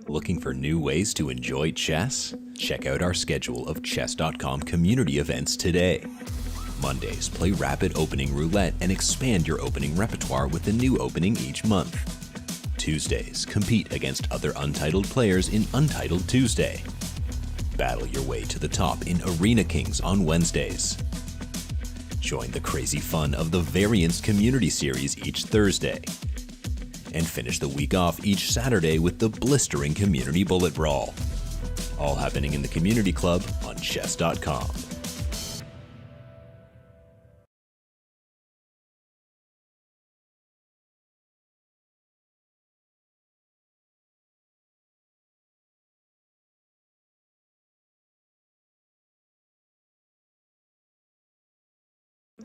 Looking for new ways to enjoy chess? Check out our schedule of Chess.com community events today. Mondays, play rapid opening roulette and expand your opening repertoire with a new opening each month. Tuesdays, compete against other Untitled players in Untitled Tuesday. Battle your way to the top in Arena Kings on Wednesdays. Join the crazy fun of the Variants Community Series each Thursday. And finish the week off each Saturday with the blistering Community Bullet Brawl. All happening in the Community Club on Chess.com.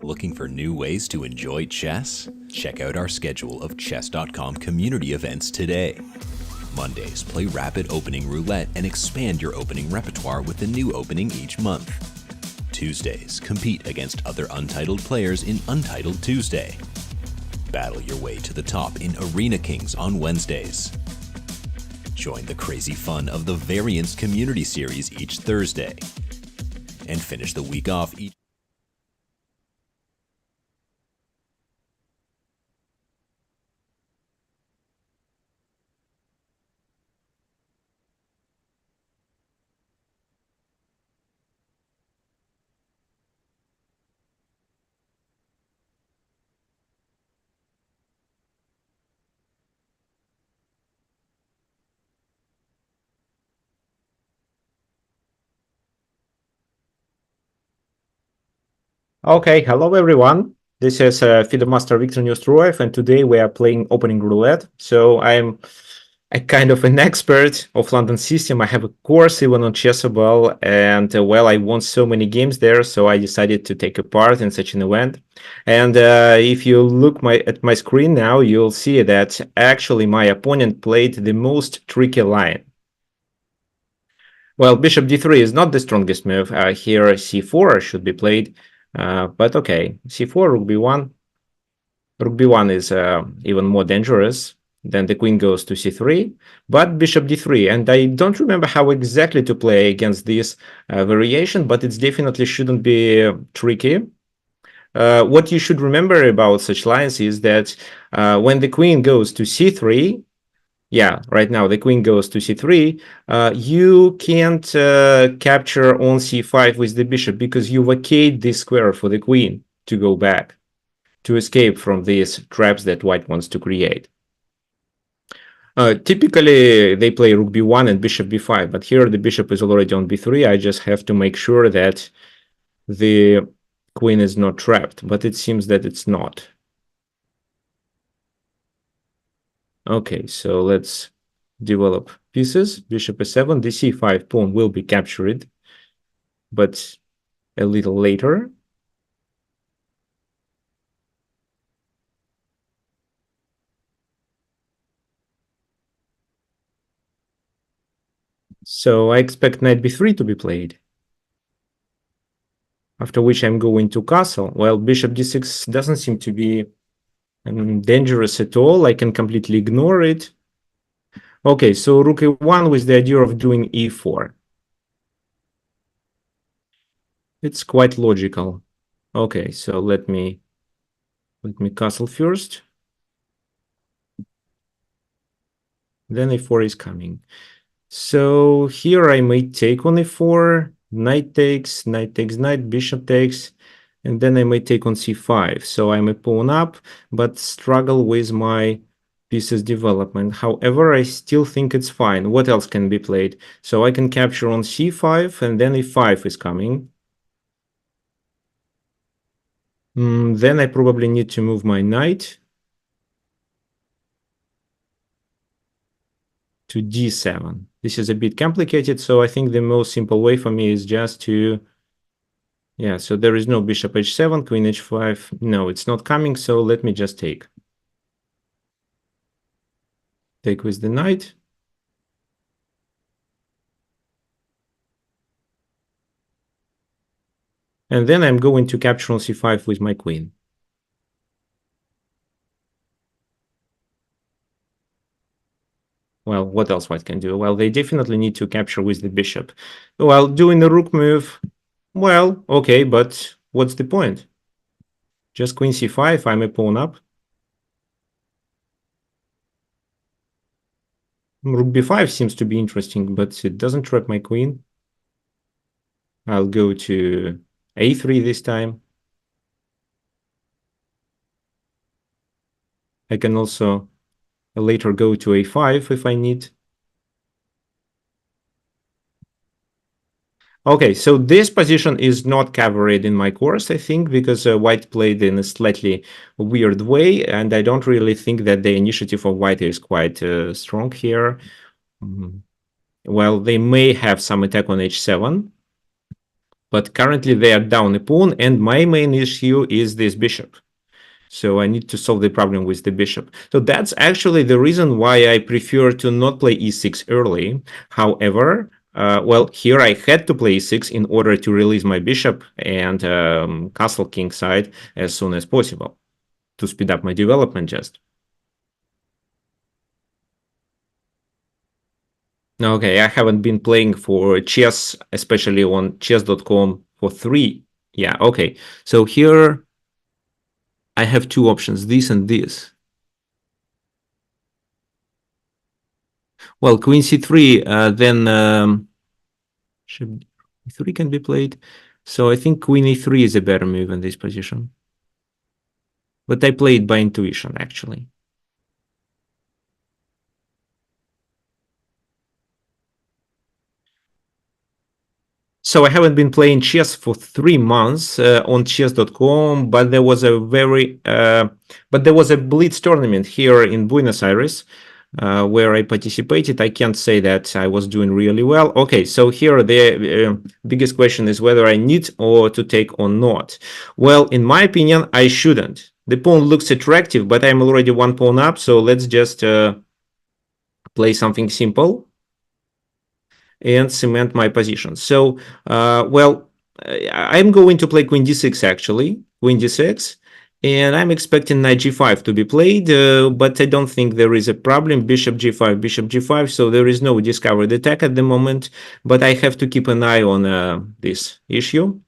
Looking for new ways to enjoy chess? Check out our schedule of Chess.com community events today. Mondays, play rapid opening roulette and expand your opening repertoire with a new opening each month. Tuesdays, compete against other Untitled players in Untitled Tuesday. Battle your way to the top in Arena Kings on Wednesdays. Join the crazy fun of the Variants Community Series each Thursday. And finish the week off each Okay, hello everyone. This is FIDE Master Viktor Neustroev, and today we are playing opening roulette. So I'm a kind of an expert of London system. I have a course even on Chessable, and well, I won so many games there, so I decided to take a part in such an event. And if you look at my screen now, you'll see that actually my opponent played the most tricky line. Well, bishop d3 is not the strongest move. Here c4 should be played. But okay, c4, rook b1. Rook b1 is even more dangerous. Then the queen goes to c3, but bishop d3. And I don't remember how exactly to play against this variation, but it definitely shouldn't be tricky. What you should remember about such lines is that when the queen goes to c3, yeah, right now the queen goes to c3, you can't capture on c5 with the bishop because you vacate this square for the queen to go back, to escape from these traps that white wants to create. Typically, they play rook b1 and bishop b5, but here the bishop is already on b3. I just have to make sure that the queen is not trapped, but it seems that it's not. Okay, so let's develop pieces. Bishop e7, the c5 pawn will be captured, but a little later. So I expect knight b3 to be played. After which I'm going to castle. Well, bishop d6 doesn't seem to be dangerous at all. I can completely ignore it. Okay, so rook e1 with the idea of doing e4. It's quite logical. Okay, so let me castle first. Then e4 is coming. So here I may take on e4, knight takes, knight, bishop takes, and then I may take on c5. So I'm a pawn up, but struggle with my pieces development. However, I still think it's fine. What else can be played? So I can capture on c5, and then e5 is coming. Then I probably need to move my knight to d7. This is a bit complicated, so I think the most simple way for me is just to... Yeah, so there is no bishop h7, queen h5. No, it's not coming, so let me just take. Take with the knight. And then I'm going to capture on c5 with my queen. Well, what else white can do? Well, they definitely need to capture with the bishop. Well, doing the rook move, well, okay, but what's the point? Just queen c5, I'm a pawn up. Rook b5 seems to be interesting, but it doesn't trap my queen. I'll go to a3 this time. I can also later go to a5 if I need. Okay, so this position is not covered in my course, I think, because white played in a slightly weird way, and I don't really think that the initiative of white is quite strong here. Well, they may have some attack on h7, but currently they are down a pawn, and my main issue is this bishop. So I need to solve the problem with the bishop. So that's actually the reason why I prefer to not play e6 early. However, well, here I had to play e6 in order to release my bishop and castle king side as soon as possible to speed up my development just. Okay, I haven't been playing for chess, especially on chess.com for 3. Yeah, okay. So here I have two options, this and this. Well, queen c3, then e3 can be played. So I think queen e3 is a better move in this position. But I played by intuition, actually. So I haven't been playing chess for 3 months on chess.com, but there was a blitz tournament here in Buenos Aires where I participated. I can't say that I was doing really well. Okay, so here the biggest question is whether I need or to take or not. Well, in my opinion, I shouldn't. The pawn looks attractive, but I'm already one pawn up, so let's just play something simple and cement my position. So, well, I'm going to play queen d6 actually, queen d6, and I'm expecting knight g5 to be played, but I don't think there is a problem. Bishop g5, so there is no discovered attack at the moment, but I have to keep an eye on this issue.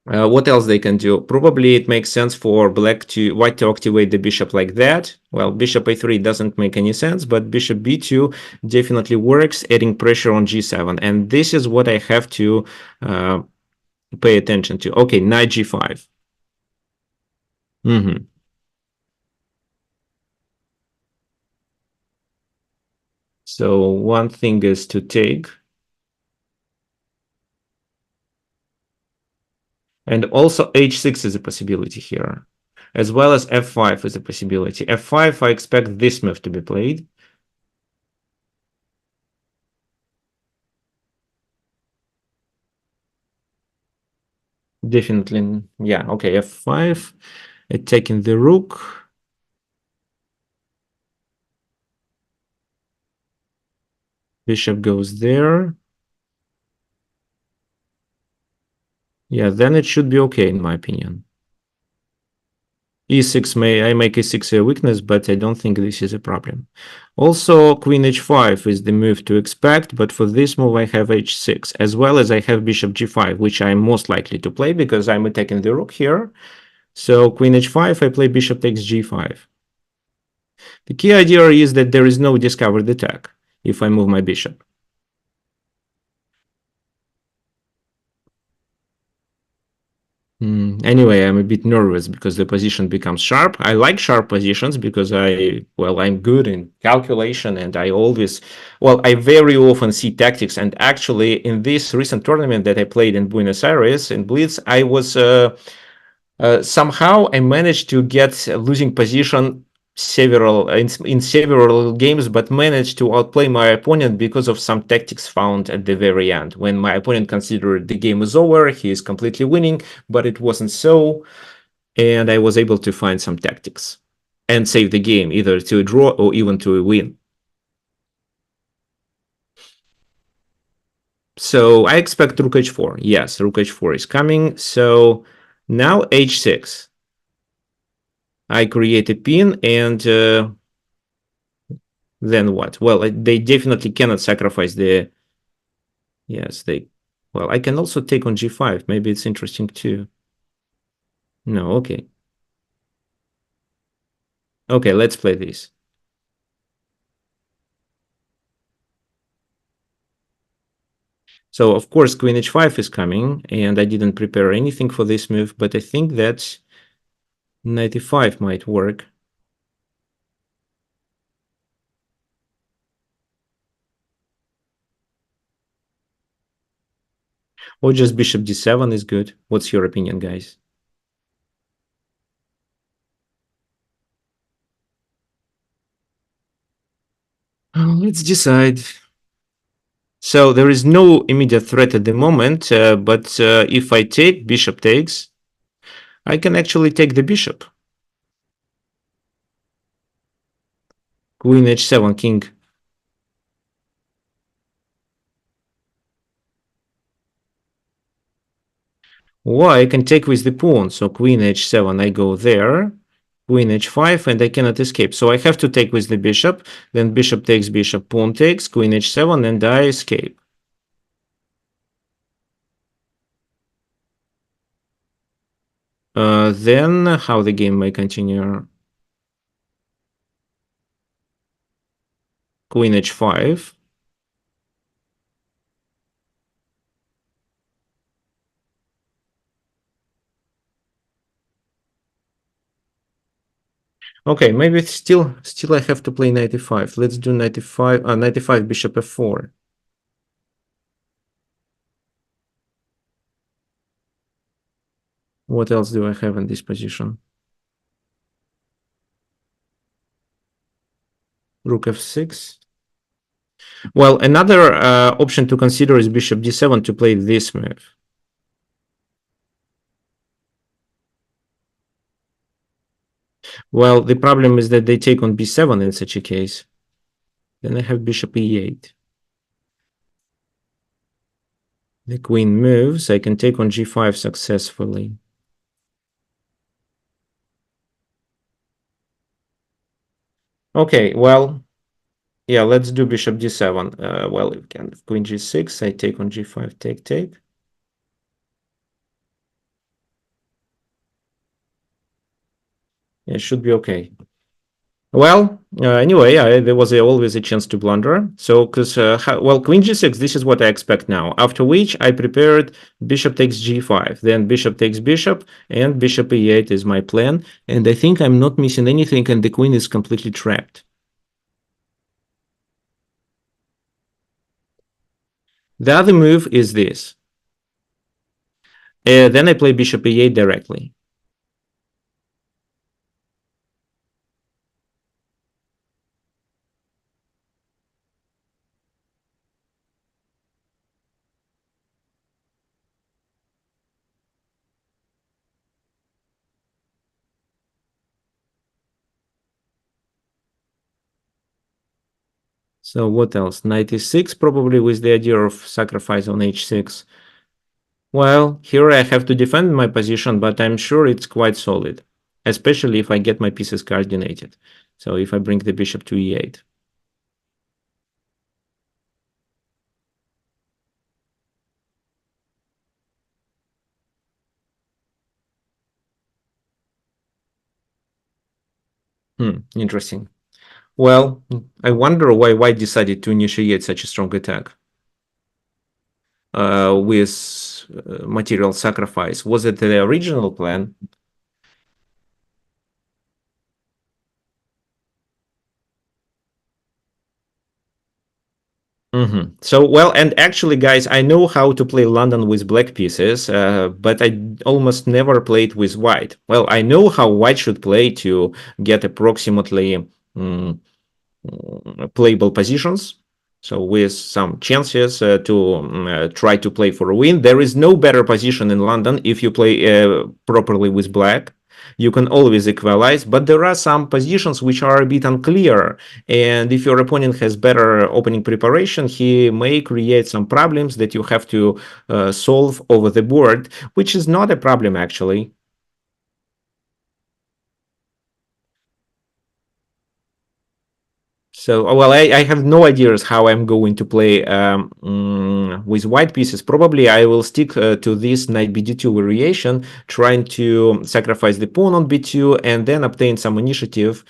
What else they can do? Probably it makes sense for white to activate the bishop like that. Well, bishop a3 doesn't make any sense, but bishop b2 definitely works, adding pressure on g7. And this is what I have to pay attention to. Okay, knight g5. So one thing is to take. And also h6 is a possibility here, as well as f5 is a possibility. f5, I expect this move to be played. Definitely, yeah, okay, f5, taking the rook. Bishop goes there. Yeah, then it should be okay, in my opinion. e6 I make e6 a weakness, but I don't think this is a problem. Also, queen h5 is the move to expect, but for this move I have h6, as well as I have bishop g5, which I'm most likely to play because I'm attacking the rook here. So queen h5, I play bishop takes g5. The key idea is that there is no discovered attack if I move my bishop. Anyway, I'm a bit nervous because the position becomes sharp. I like sharp positions because I'm good in calculation and I very often see tactics. And actually, in this recent tournament that I played in Buenos Aires in Blitz, I was somehow I managed to get a losing position in several games, but managed to outplay my opponent because of some tactics found at the very end. When my opponent considered the game is over, he is completely winning, but it wasn't so, and I was able to find some tactics and save the game, either to a draw or even to a win. So I expect rook h4. Yes, rook h4 is coming. So now h6. I create a pin and Then what? Well, they definitely cannot sacrifice the... Yes, they... Well, I can also take on g5. Maybe it's interesting too. No, okay. Okay, let's play this. So, of course, queen h5 is coming, and I didn't prepare anything for this move, but I think that knight e5 might work. Or just bishop d7 is good. What's your opinion, guys? Let's decide. So there is no immediate threat at the moment, but if I take bishop takes, I can actually take the bishop. Queen h7, king. Or I can take with the pawn. So queen h7, I go there. Queen h5, and I cannot escape. So I have to take with the bishop. Then bishop takes bishop, pawn takes, queen h7, and I escape. Then how the game may continue? Queen h5. Okay, maybe still I have to play knight e5. Let's do knight e5, knight e5, bishop f4. What else do I have in this position? Rook f6. Well, another option to consider is bishop d7 to play this move. Well, the problem is that they take on b7 in such a case. Then I have bishop e8. The queen moves. I can take on g5 successfully. Okay, well, yeah, let's do bishop d7. Well, if can queen g6, I take on g5, take. It should be okay. Well, anyway, there was always a chance to blunder. So, because, well, queen g6, this is what I expect now. After which I prepared bishop takes g5, then bishop takes bishop, and bishop e8 is my plan. And I think I'm not missing anything, and the queen is completely trapped. The other move is this. Then I play bishop e8 directly. So what else? Knight e6, probably with the idea of sacrifice on h6. Well, here I have to defend my position, but I'm sure it's quite solid, especially if I get my pieces coordinated. So if I bring the bishop to e8. Interesting. Well, I wonder why White decided to initiate such a strong attack with material sacrifice. Was it the original plan? So, well, and actually, guys, I know how to play London with black pieces, but I almost never played with white. Well, I know how white should play to get approximately playable positions. So with some chances to try to play for a win. There is no better position in London if you play properly with black. You can always equalize, but there are some positions which are a bit unclear. And if your opponent has better opening preparation, he may create some problems that you have to solve over the board, which is not a problem actually. So, well, I have no ideas how I'm going to play with white pieces. Probably I will stick to this knight bd2 variation, trying to sacrifice the pawn on b2 and then obtain some initiative.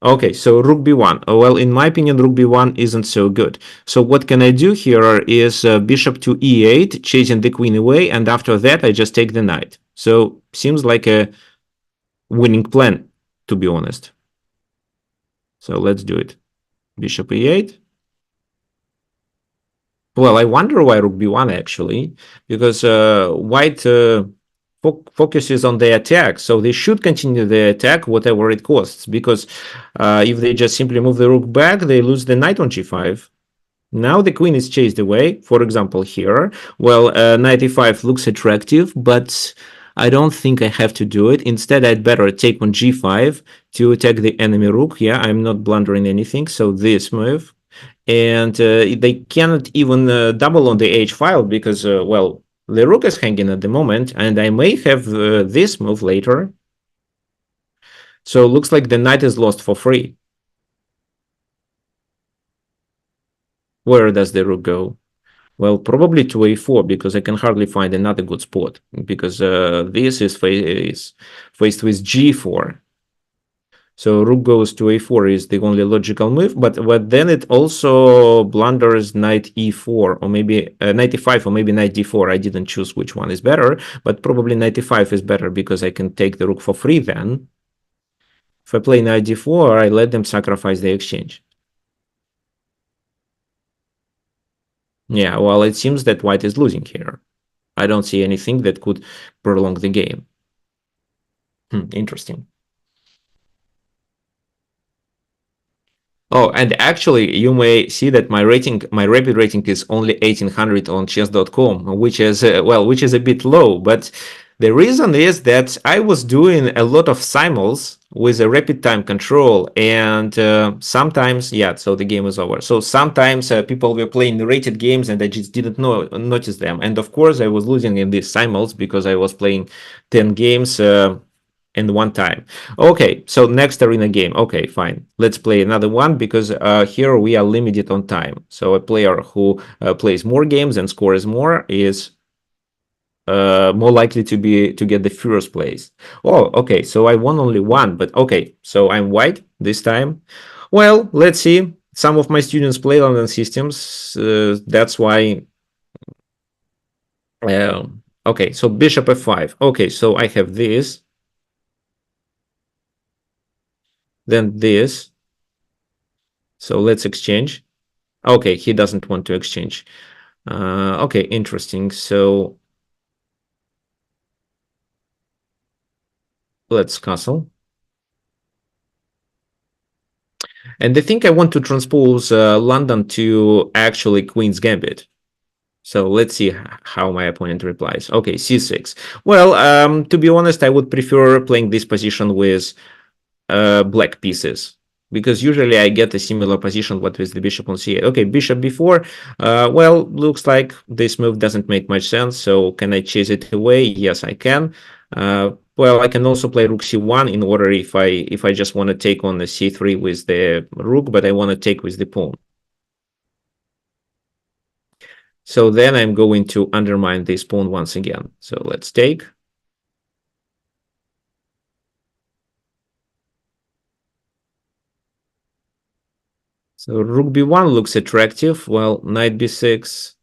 Okay, so rook b1. Well, in my opinion, rook b1 isn't so good. So what can I do here is bishop to e8, chasing the queen away, and after that I just take the knight. So seems like a winning plan, to be honest. So let's do it. Bishop e8. Well, I wonder why rook b1 actually, because white focuses on the attack, so they should continue the attack whatever it costs, because if they just simply move the rook back, they lose the knight on g5. Now the queen is chased away, for example here. Well, knight e5 looks attractive, but I don't think I have to do it. Instead, I'd better take on g5 to attack the enemy rook. Yeah, I'm not blundering anything, so this move. And they cannot even double on the h file because, well, the rook is hanging at the moment, and I may have this move later. So it looks like the knight is lost for free. Where does the rook go? Well, probably to a4 because I can hardly find another good spot because this is faced with g4. So rook goes to a4 is the only logical move, but then it also blunders knight e4 or maybe knight e5 or maybe knight d4. I didn't choose which one is better, but probably knight e5 is better because I can take the rook for free then. If I play knight d4, I let them sacrifice the exchange. Yeah, well, it seems that white is losing here. I don't see anything that could prolong the game. Interesting. Oh, and actually, you may see that my rating, my rapid rating is only 1800 on chess.com, which is, well, which is a bit low. But the reason is that I was doing a lot of simuls with a rapid time control, and sometimes, yeah, so the game is over. So sometimes people were playing the rated games, and I just didn't notice them. And of course, I was losing in these simuls because I was playing 10 games. In one time. Okay, so next arena game. Okay, fine. Let's play another one because here we are limited on time. So a player who plays more games and scores more is more likely to get the first place. Oh, okay. So I won only one, but okay. So I'm white this time. Well, let's see. Some of my students play London systems. That's why. Okay, so bishop f5. Okay, so I have this. Then this. So let's exchange. Okay, he doesn't want to exchange. Okay, interesting. So let's castle. And I think I want to transpose London to actually Queen's Gambit. So let's see how my opponent replies. Okay, c6. Well, to be honest, I would prefer playing this position with black pieces because usually I get a similar position what with the bishop on c8. Okay, bishop b4. Well, looks like this move doesn't make much sense. So can I chase it away? Yes, I can. Well, I can also play rook c1 in order if I just want to take on the c3 with the rook, but I want to take with the pawn. So then I'm going to undermine this pawn once again. So let's take. So rook b1 looks attractive. Well, knight b6.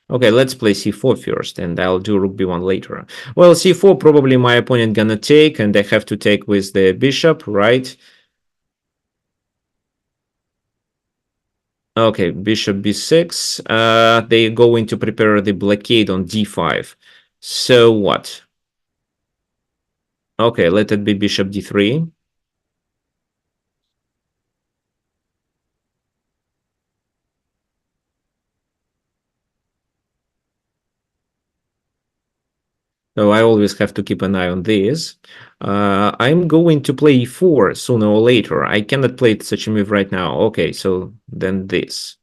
Okay, let's play c4 first, and I'll do rook b1 later. Well, c4 probably my opponent gonna take, and I have to take with the bishop, right? Okay, bishop b6. They going to prepare the blockade on d5. So what? Okay, let it be bishop d3. So I always have to keep an eye on this. I'm going to play e4 sooner or later. I cannot play such a move right now. Okay, so then this.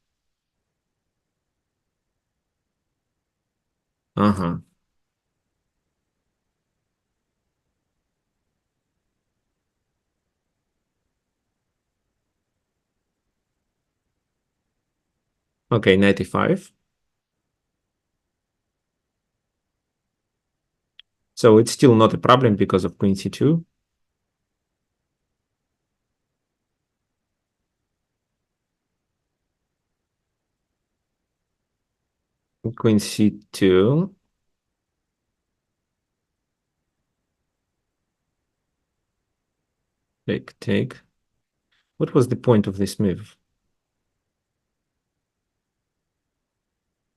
Uh-huh. Okay, 95. So it's still not a problem because of queen c2. Queen c2. Take, take. What was the point of this move?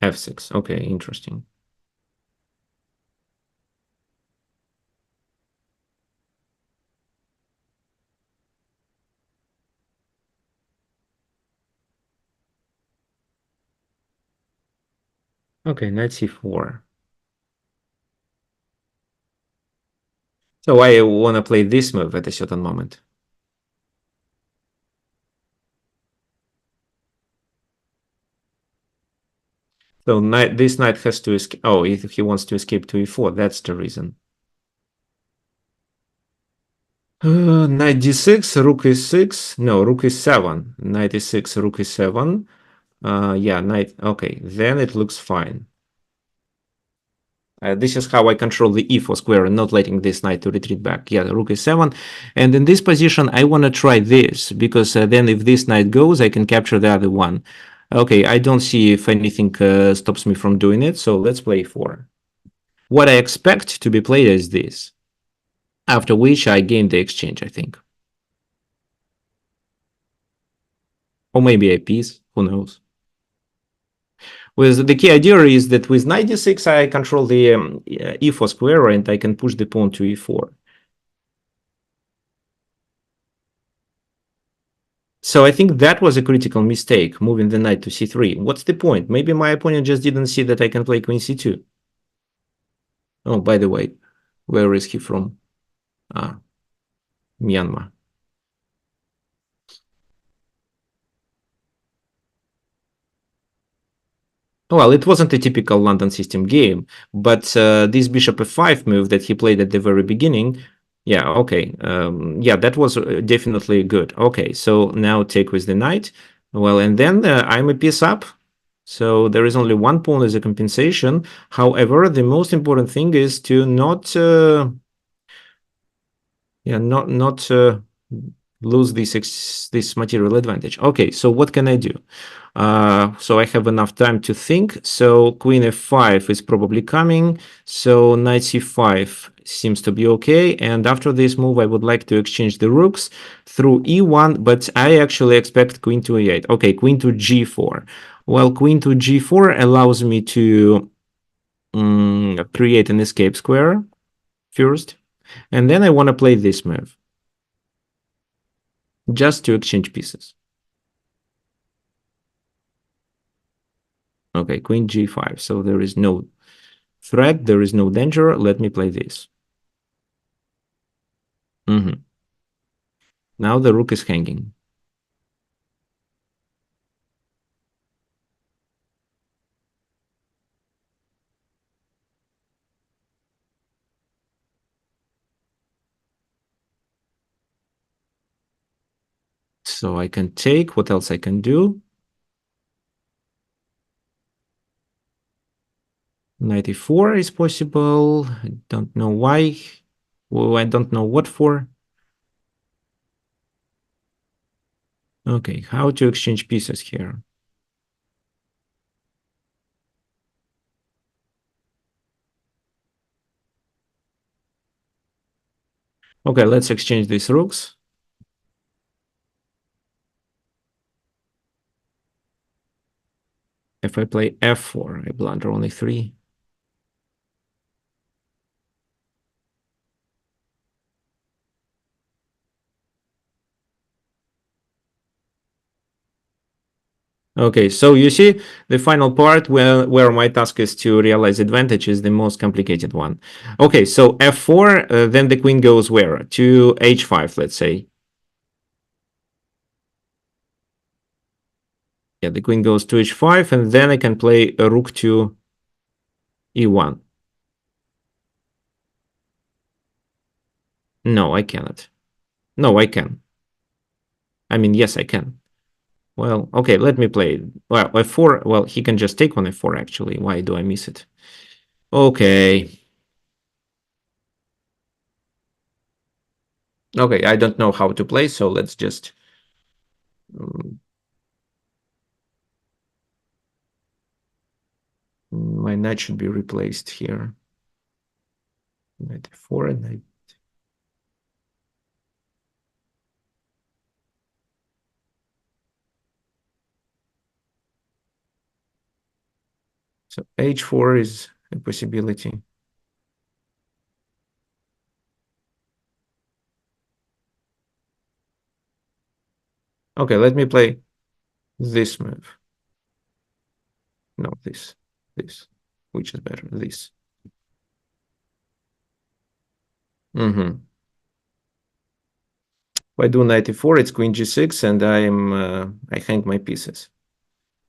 f6. Okay, interesting. Okay, knight c4. So I want to play this move at a certain moment. So this knight has to escape. Oh, if he wants to escape to e4, that's the reason. Knight d6, rook e6. No, rook e7. Knight e6, rook e7. Yeah, knight. Okay, then it looks fine. This is how I control the e4 square and not letting this knight to retreat back. Yeah, the rook e7. And in this position, I want to try this, because then if this knight goes, I can capture the other one. Okay, I don't see if anything stops me from doing it, so let's play e4. What I expect to be played is this, after which I gain the exchange, I think. Or maybe a piece, who knows. With the key idea is that with knight d6, I control the e4 square and I can push the pawn to e4. So I think that was a critical mistake, moving the knight to c3. What's the point? Maybe my opponent just didn't see that I can play queen c2. Oh, by the way, where is he from? Ah, Myanmar. Well, it wasn't a typical London system game, but this bishop f5 move that he played at the very beginning, yeah, okay. Yeah, that was definitely good. Okay, so now take with the knight. Well, and then I'm a piece up. So there is only one pawn as a compensation. However, the most important thing is to not lose this material advantage. Okay, so what can I do? So I have enough time to think. So queen f5 is probably coming. So knight c5 seems to be okay. And after this move, I would like to exchange the rooks through e1, but I actually expect queen to e8. Okay, queen to g4. Well, queen to g4 allows me to create an escape square first. And then I want to play this move just to exchange pieces. Okay, queen g5. So there is no threat, there is no danger. Let me play this. Now the rook is hanging. So I can take. What else I can do? Knight e4 is possible. I don't know why. Well, I don't know what for. Okay, how to exchange pieces here? Okay, let's exchange these rooks. If I play f4, I blunder only 3. Okay, so you see the final part where my task is to realize advantage is the most complicated one. Okay, so f4, then the queen goes where? To h5, let's say. Yeah, the queen goes to h5, and then I can play a rook to e1. No, I cannot. No, I can. I mean, yes, I can. Well, okay, let me play. Well, f4, well, he can just take on f4, actually. Why do I miss it? Okay. Okay, I don't know how to play, so let's just... my knight should be replaced here. Knight f4 and knight... So h4 is a possibility. Okay, let me play this move. No, this. Which is better? This. If I do knight e4, it's queen g6, and I hang my pieces.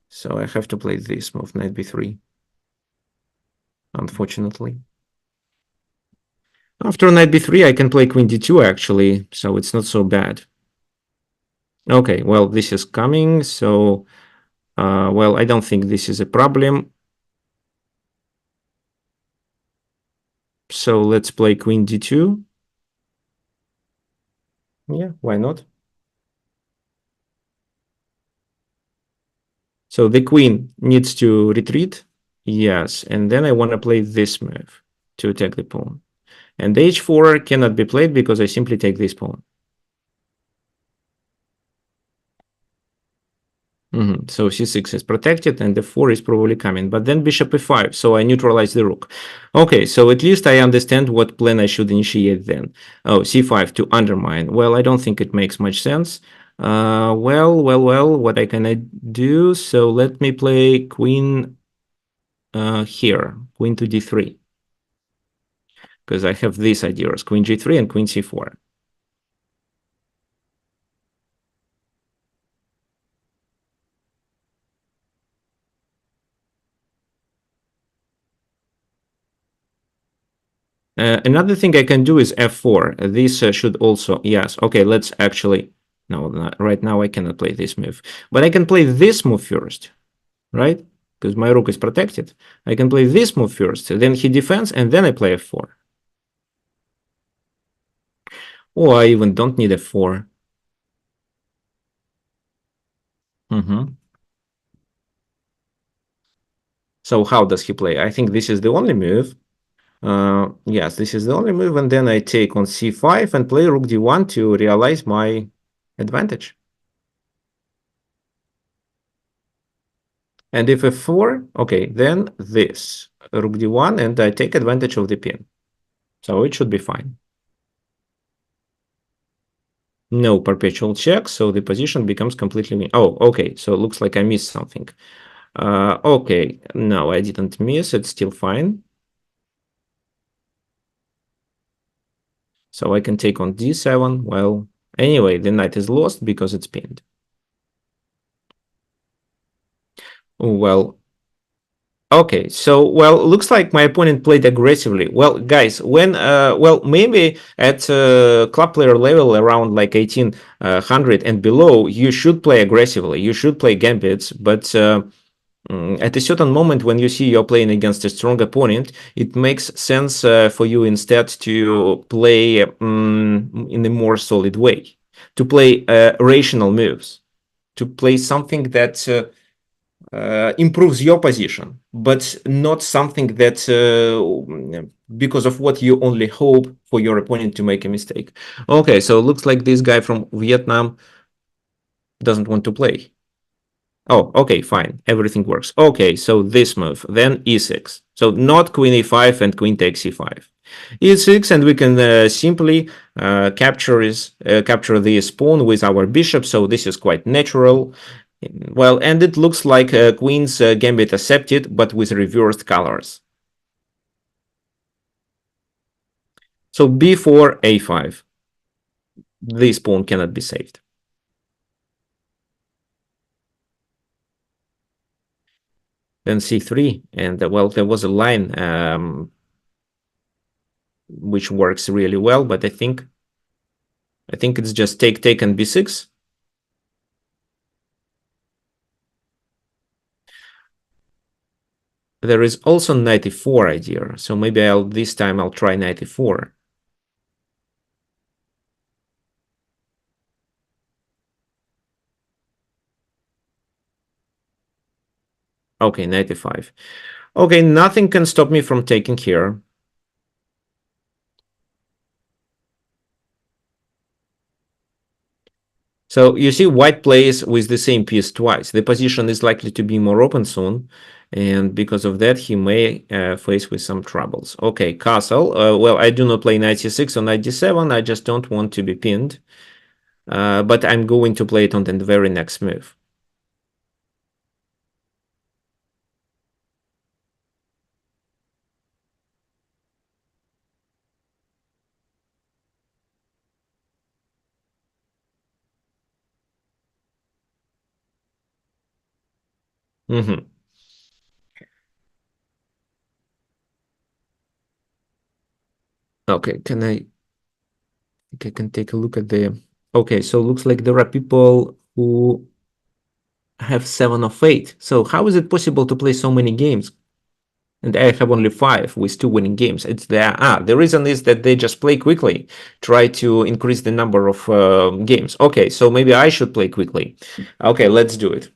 So I have to play this move, knight b3. Unfortunately. After knight b3, I can play queen d2, actually, so it's not so bad. Okay, well, this is coming, so... well, I don't think this is a problem. So let's play queen d2. Yeah, why not? So the queen needs to retreat. Yes, and then I want to play this move to attack the pawn. And h4 cannot be played because I simply take this pawn. So c6 is protected and the 4 is probably coming, but then bishop e5, so I neutralize the rook. Okay, so at least I understand what plan I should initiate then. Oh, c5 to undermine. Well, I don't think it makes much sense. Well, what I can do? So let me play queen here, queen to d3. Because I have these ideas, queen g3 and queen c4. Another thing I can do is f4. This should also... Yes, okay, let's actually... No, right now I cannot play this move. But I can play this move first, right? Because my rook is protected. I can play this move first, then he defends, and then I play f4. Oh, I even don't need f4. So how does he play? I think this is the only move. Yes, this is the only move, and then I take on c5 and play rook d1 to realize my advantage. And if f4, okay, then this rook d1, and I take advantage of the pin. So it should be fine. No perpetual check, so the position becomes completely... Oh, okay, so it looks like I missed something. Okay, no, I didn't miss, it's still fine. So I can take on d7. Well, anyway, the knight is lost because it's pinned. Well, okay, so, well, looks like my opponent played aggressively. Well, guys, when, well, maybe at club player level around like 1800 and below, you should play aggressively. You should play gambits, but at a certain moment when you see you're playing against a strong opponent, it makes sense for you instead to play in a more solid way, to play rational moves, to play something that improves your position, but not something that because of what you only hope for your opponent to make a mistake. Okay, so it looks like this guy from Vietnam doesn't want to play. Oh, okay, fine. Everything works. Okay, so this move, then e6. So not queen e5 and queen takes e5. e6, and we can simply capture this pawn with our bishop, so this is quite natural. Well, and it looks like queen's gambit accepted, but with reversed colors. So b4, a5. This pawn cannot be saved. Then c3, and well, there was a line which works really well, but I think it's just take and b6. there is also knight e4 idea. So maybe this time I'll try knight e4. Okay, knight e5. Okay, nothing can stop me from taking here. So you see white plays with the same piece twice. The position is likely to be more open soon, and because of that, he may face with some troubles. Okay, castle. Well, I do not play knight c6 or knight d7. I just don't want to be pinned. But I'm going to play it on the very next move. Mm-hmm. Okay, can I can take a look at the... Okay, so looks like there are people who have 7 of 8. So how is it possible to play so many games? And I have only 5 with 2 winning games. It's there. The reason is that they just play quickly, try to increase the number of games. Okay, so maybe I should play quickly. Okay, let's do it.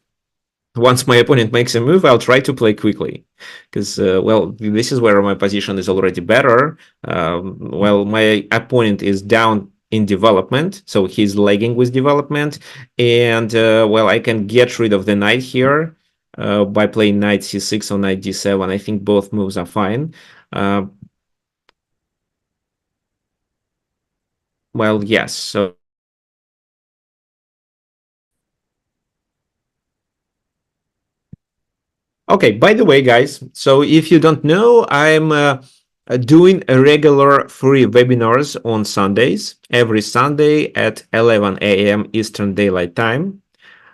Once my opponent makes a move, I'll try to play quickly, because well, this is where my position is already better. Well, my opponent is down in development, so he's lagging with development, and well, I can get rid of the knight here by playing knight c6 or knight d7. I think both moves are fine. Well, yes, so... Okay, by the way, guys, so if you don't know, I'm doing a regular free webinars on Sundays, every Sunday at 11 a.m. Eastern Daylight Time.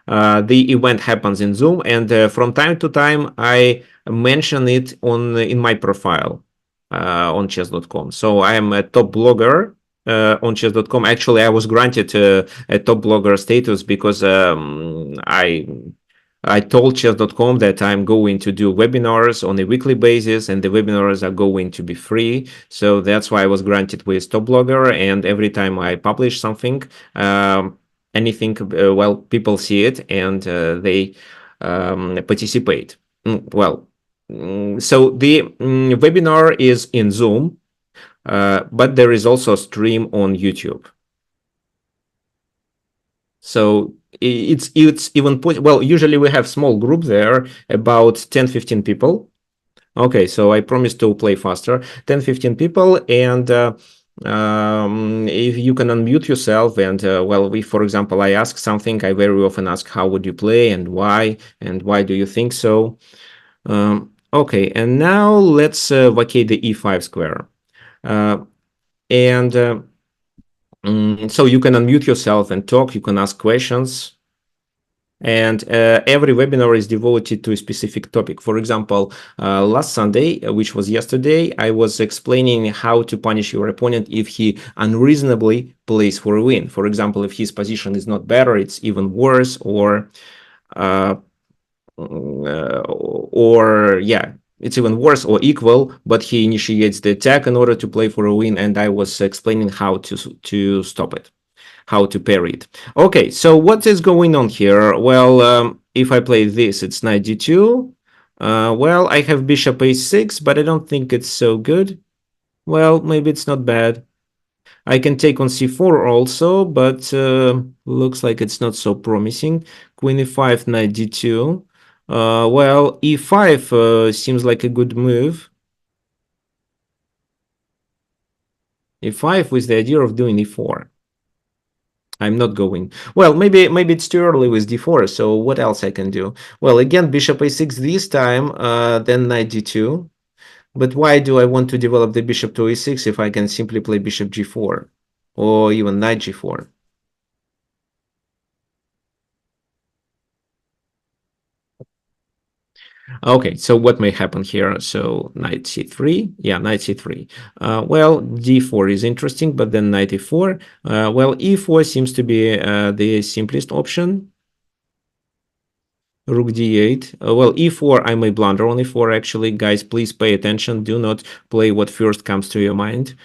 The event happens in Zoom, and from time to time, I mention it in my profile on chess.com. So I am a top blogger on chess.com. Actually, I was granted a top blogger status because I told chess.com that I'm going to do webinars on a weekly basis, and the webinars are going to be free. So that's why I was granted with top blogger. And every time I publish something, anything, well, people see it and they participate. Well, so the webinar is in Zoom, but there is also a stream on YouTube. So it's even well, usually we have small group there, about 10-15 people. Okay, so I promise to play faster. 10-15 people, and if you can unmute yourself, and well, if, for example, I ask something, I very often ask, how would you play and why do you think so? Okay, and now let's vacate the e5 square. And so you can unmute yourself and talk, you can ask questions. And every webinar is devoted to a specific topic. For example, last Sunday, which was yesterday, I was explaining how to punish your opponent if he unreasonably plays for a win. For example, if his position is not better, it's even worse, or yeah, it's even worse or equal, but he initiates the attack in order to play for a win, and I was explaining how to stop it, how to parry it. Okay, so what is going on here? Well, if I play this, it's knight d2. Well, I have bishop a6, but I don't think it's so good. Well, maybe it's not bad. I can take on c4 also, but looks like it's not so promising. Queen e5, knight d2. Well, e5 seems like a good move. e5 with the idea of doing e4. I'm not going. Well, maybe it's too early with d4, so what else I can do? Well, again, bishop a6 this time, then knight d2. But why do I want to develop the bishop to a6 if I can simply play bishop g4 or even knight g4? Okay, so what may happen here? So knight c3, yeah, knight c3. Well, d4 is interesting, but then knight e4. Well, e4 seems to be the simplest option. Rook d8. Well, e4, I may blunder on e4, actually. Guys, please pay attention. Do not play what first comes to your mind.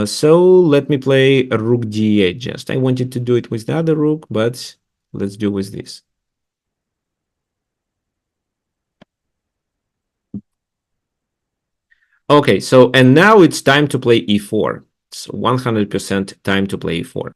So let me play rook d8 just. I wanted to do it with the other rook, but let's do with this. Okay, so, and now it's time to play e4. It's 100% time to play e4.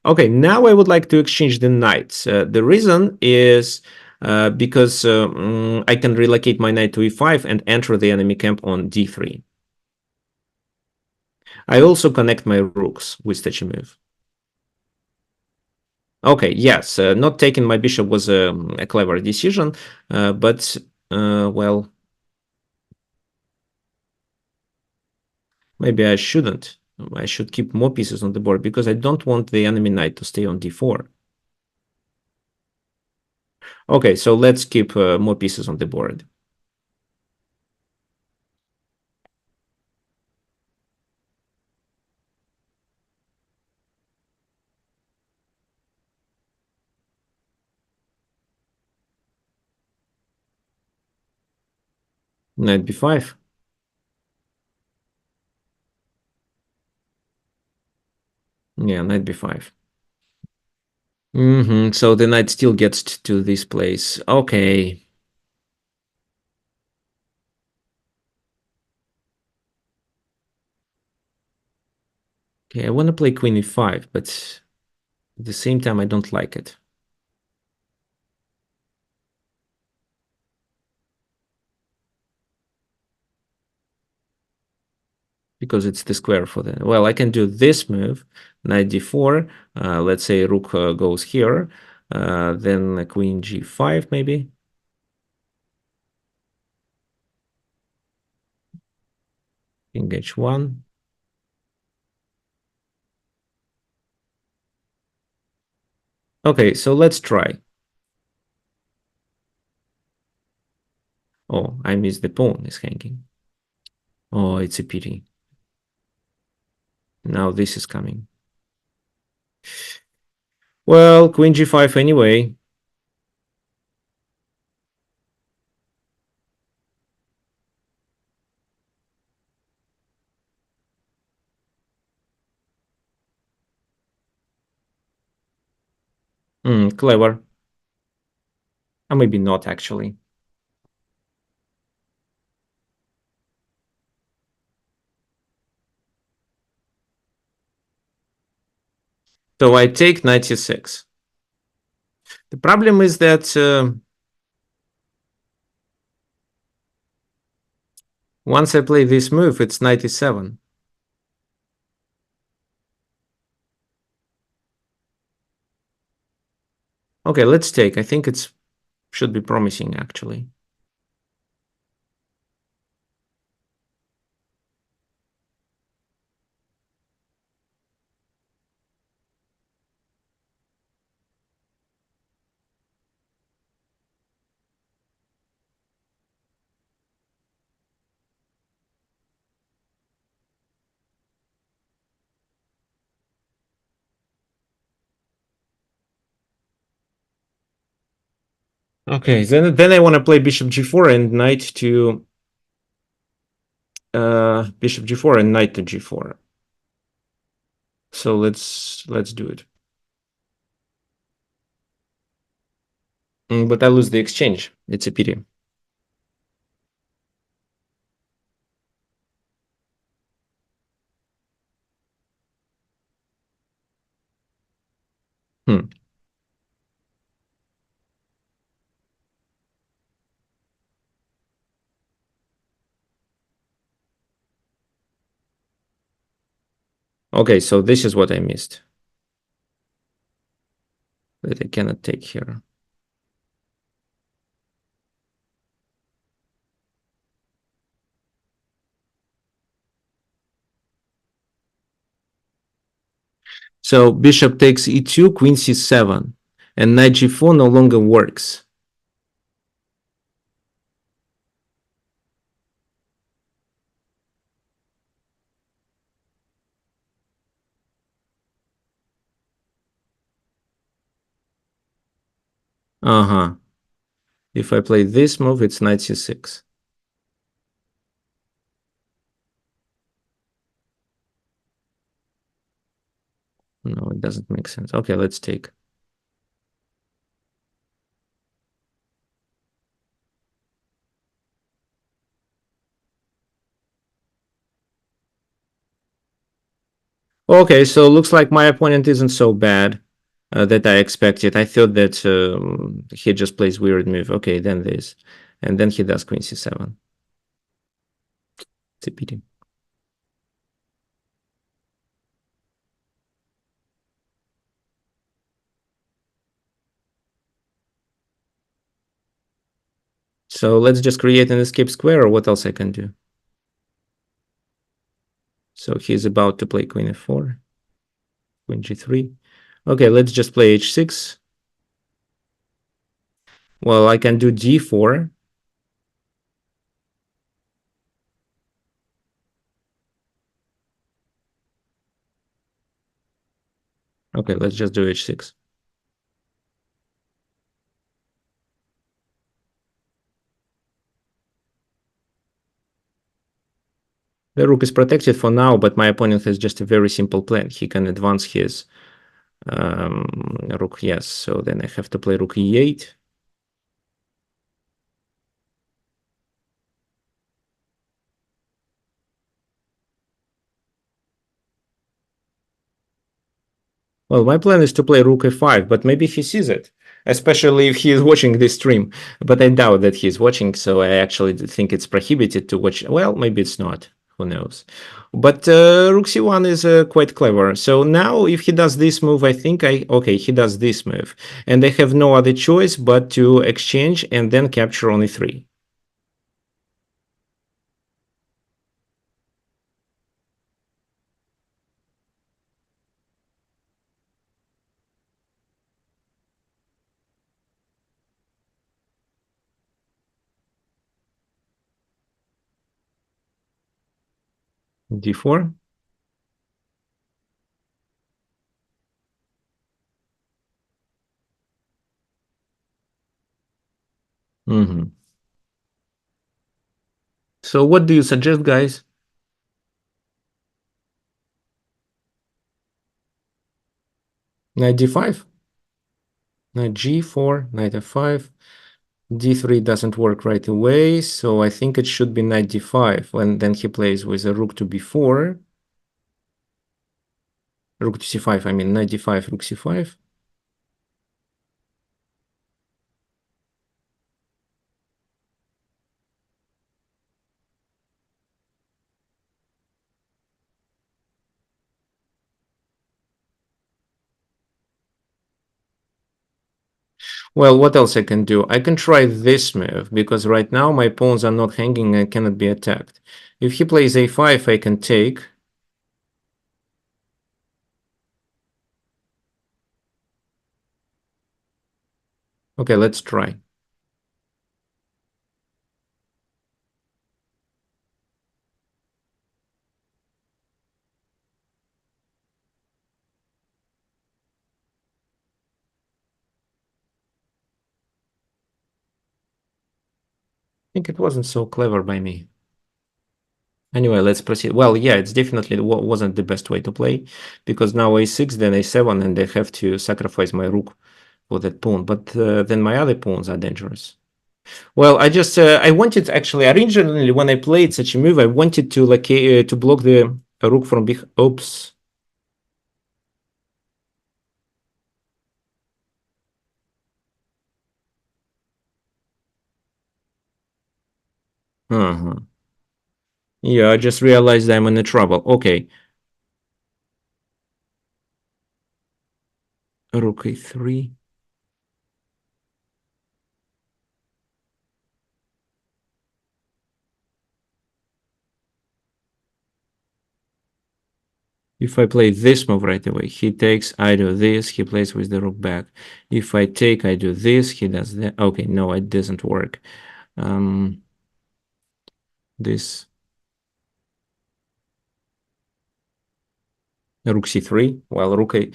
Okay, now I would like to exchange the knights. The reason is because I can relocate my knight to e5 and enter the enemy camp on d3. I also connect my rooks with such a move. Okay, yes, not taking my bishop was a clever decision, but, well, maybe I shouldn't. I should keep more pieces on the board because I don't want the enemy knight to stay on d4. Okay, so let's keep more pieces on the board. Knight b5. Yeah, knight b5. So the knight still gets to this place. Okay. Okay, I want to play queen e5, but at the same time, I don't like it. Because it's the square for the... Well, I can do this move, knight d4. Let's say rook goes here. Then queen g5, maybe. King h1. Okay, so let's try. Oh, I missed the pawn is hanging. Oh, it's a pity. Now this is coming. Well, queen g5 anyway. Clever. Or maybe not, actually. So I take knight c6. The problem is that once I play this move, it's knight e7. Okay, let's take. I think it's should be promising, actually. Okay, then I want to play bishop g4 and knight to bishop g4 and knight to g4. So let's do it. But I lose the exchange. It's a pity. Hmm. Okay, so this is what I missed. That I cannot take here. So bishop takes e2, queen c7, and knight g4 no longer works. Uh-huh. If I play this move, it's knight c6. No, it doesn't make sense. Okay, let's take. Okay, so looks like my opponent isn't so bad that I expected. I thought that he just plays weird move. Okay, then this. And then he does queen c7. It's a pity. So let's just create an escape square, or what else I can do? So he's about to play queen f4, queen g3. Okay, let's just play h6. Well, I can do d4. Okay, let's just do h6. The rook is protected for now, but my opponent has just a very simple plan. He can advance his rook, yes. So then I have to play rook e8. Well, my plan is to play rook f5, but maybe he sees it, especially if he is watching this stream. But I doubt that he's watching, so I actually think it's prohibited to watch. Well, maybe it's not. Who knows? But rook c1 is quite clever. So now if he does this move, I think okay, he does this move. And I have no other choice but to exchange and then capture on e3. d4. Mm-hmm. So what do you suggest, guys? Knight d5, knight g4, knight f5, d3 doesn't work right away, so I think it should be knight d5, and then he plays with a rook to b4, rook to c5, I mean knight d5, rook c5. Well, what else I can do? I can try this move, because right now my pawns are not hanging and cannot be attacked. If he plays a5, I can take. Okay, let's try. I think it wasn't so clever by me. Anyway, let's proceed. Well, yeah, it's definitely wasn't the best way to play, because now a6, then a7, and I have to sacrifice my rook for that pawn. But then my other pawns are dangerous. Well, I wanted actually originally when I played such a move, I wanted to to block the rook from big. Oops. Uh-huh. Yeah, I just realized I'm in trouble. Okay, rook a3. If I play this move right away, he takes, I do this, he plays with the rook back. If I take, I do this, he does that. Okay, no, it doesn't work. This rook c3. Well, rook a.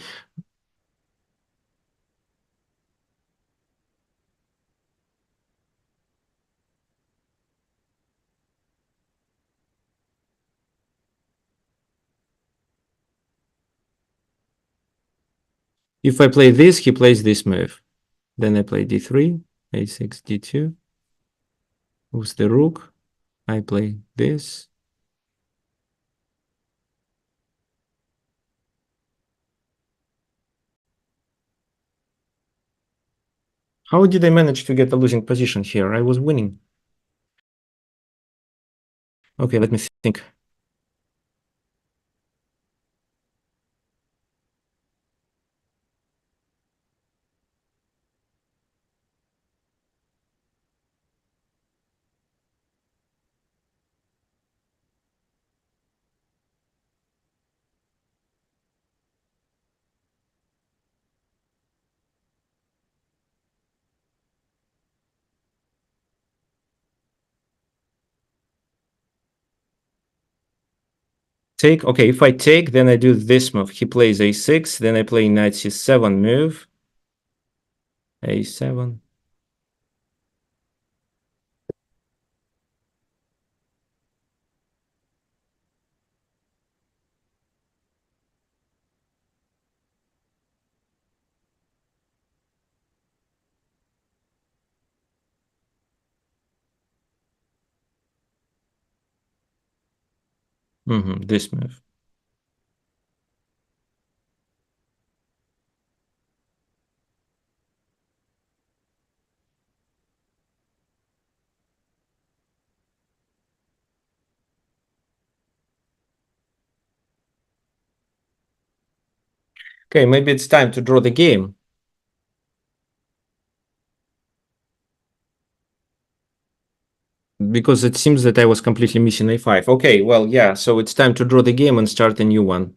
If I play this, he plays this move. Then I play d3, a6, d2. Moves the rook. I play this. How did I manage to get a losing position here? I was winning. Okay, let me think. Take, okay, if I take, then I do this move. He plays a6, then I play knight c7 move. a7. This move. Okay, maybe it's time to draw the game. Because it seems that I was completely missing a5. Okay, well, yeah, so it's time to draw the game and start a new one.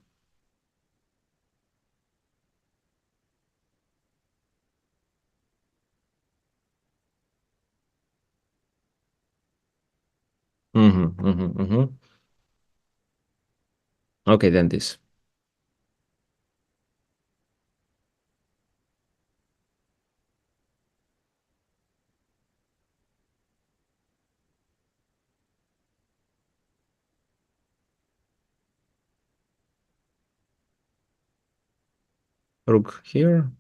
Okay, then this. Rook here.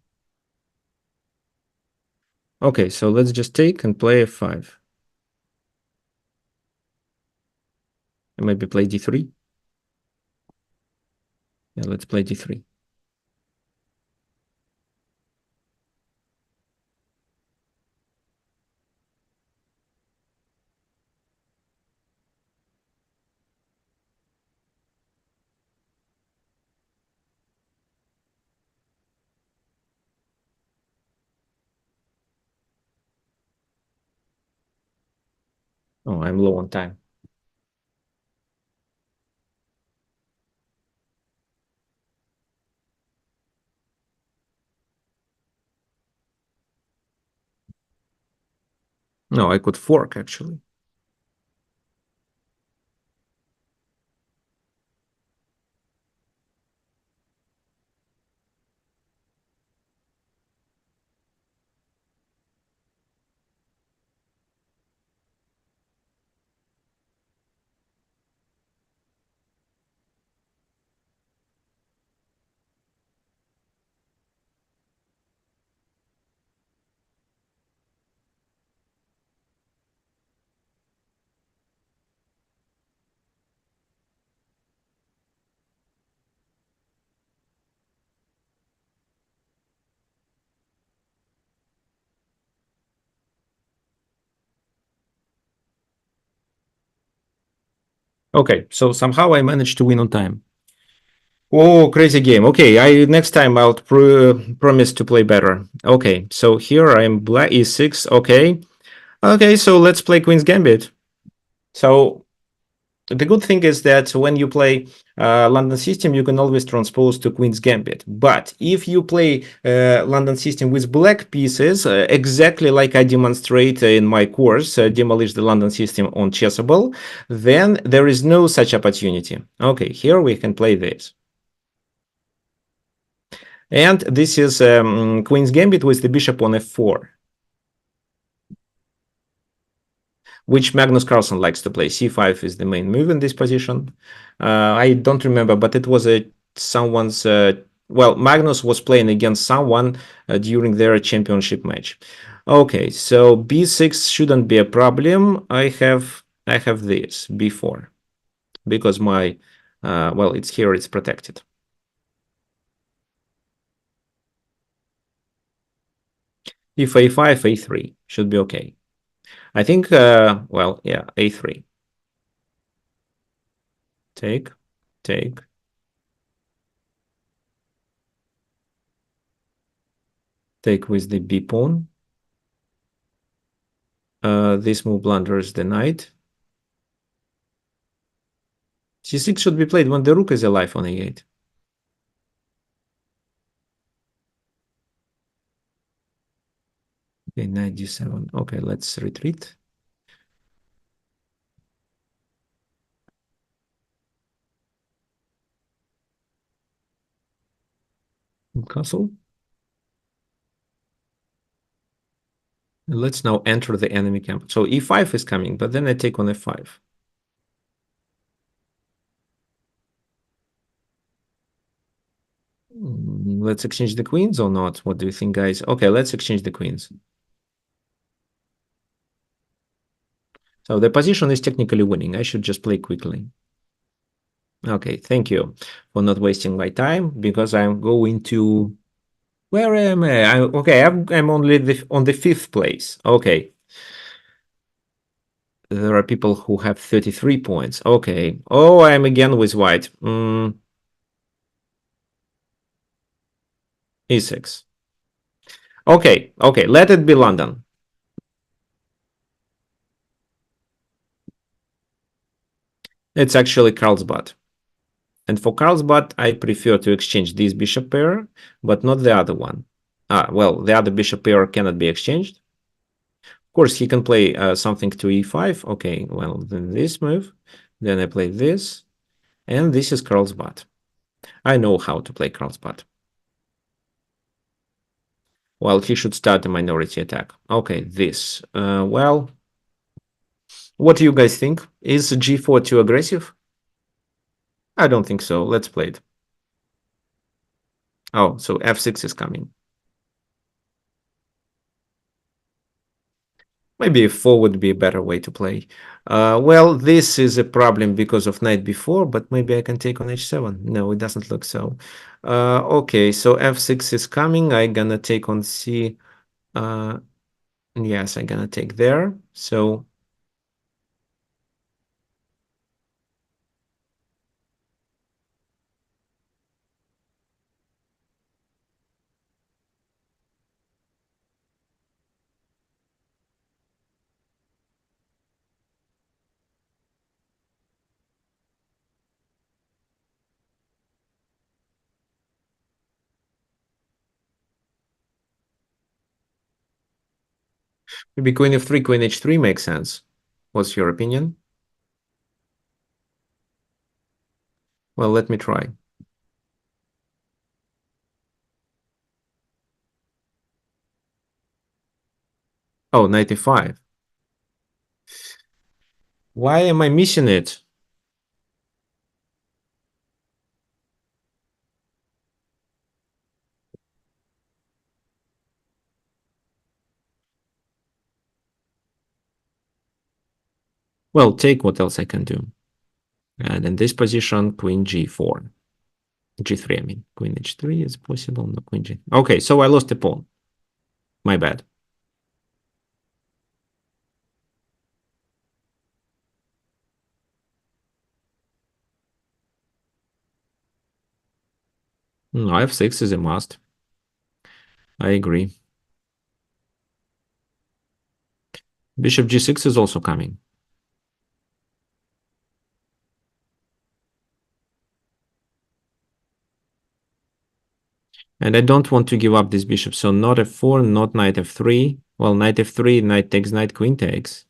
Okay, so let's just take and play f5. And maybe play d3. Yeah, let's play d3. Oh, I'm low on time. No, I could fork, actually. Okay, so somehow I managed to win on time. Oh, crazy game. Okay, next time I'll promise to play better. Okay, so here I'm black e6. Okay. Okay, so let's play Queen's Gambit. So the good thing is that when you play London system, you can always transpose to Queen's Gambit. But if you play London system with black pieces, exactly like I demonstrate in my course, Demolish the London system on Chessable, then there is no such opportunity. Okay, here we can play this. And this is Queen's Gambit with the bishop on f4. Which Magnus Carlsen likes to play. c5 is the main move in this position. I don't remember, but it was someone's well, Magnus was playing against someone during their championship match. Okay, so b6 shouldn't be a problem. I have this b4 because my well, it's here, it's protected. If a5, a3 should be okay. I think, well, yeah, a3. Take, take. Take with the b pawn. This move blunders the knight. c6 should be played when the rook is alive on a8. Okay, knight d7. Okay, let's retreat. Castle. Let's now enter the enemy camp. So e5 is coming, but then I take on f5. Let's exchange the queens or not? What do you think, guys? Okay, let's exchange the queens. So the position is technically winning. I should just play quickly. Okay, thank you for not wasting my time, because I'm going to... Where am I? Okay, I'm only on the 5th place. Okay. There are people who have 33 points. Okay. Oh, I'm again with white. E6. Okay, okay, let it be London. It's actually Carlsbad. And for Carlsbad, I prefer to exchange this bishop pair, but not the other one. Well, the other bishop pair cannot be exchanged. Of course, he can play something to e5. Okay, well, then this move. Then I play this. And this is Carlsbad. I know how to play Carlsbad. Well, he should start a minority attack. Okay, this. Well, what do you guys think? Is g4 too aggressive? I don't think so. Let's play it. Oh, so f6 is coming. Maybe f4 would be a better way to play. Well, this is a problem because of knight b4, but maybe I can take on h7. No, it doesn't look so. Okay, so f6 is coming. I'm gonna take on c. Yes, I'm gonna take there. So maybe queen f3, queen h3 makes sense. What's your opinion? Well, let me try. Oh, 95. Why am I missing it? Well, take what else I can do. And in this position, queen g4. G3, I mean. Queen h3 is possible, no queen g. Okay, so I lost a pawn. My bad. No, f6 is a must. I agree. Bishop g6 is also coming. And I don't want to give up this bishop, so not f4, not knight f3. Well, knight f3, knight takes, knight, queen takes.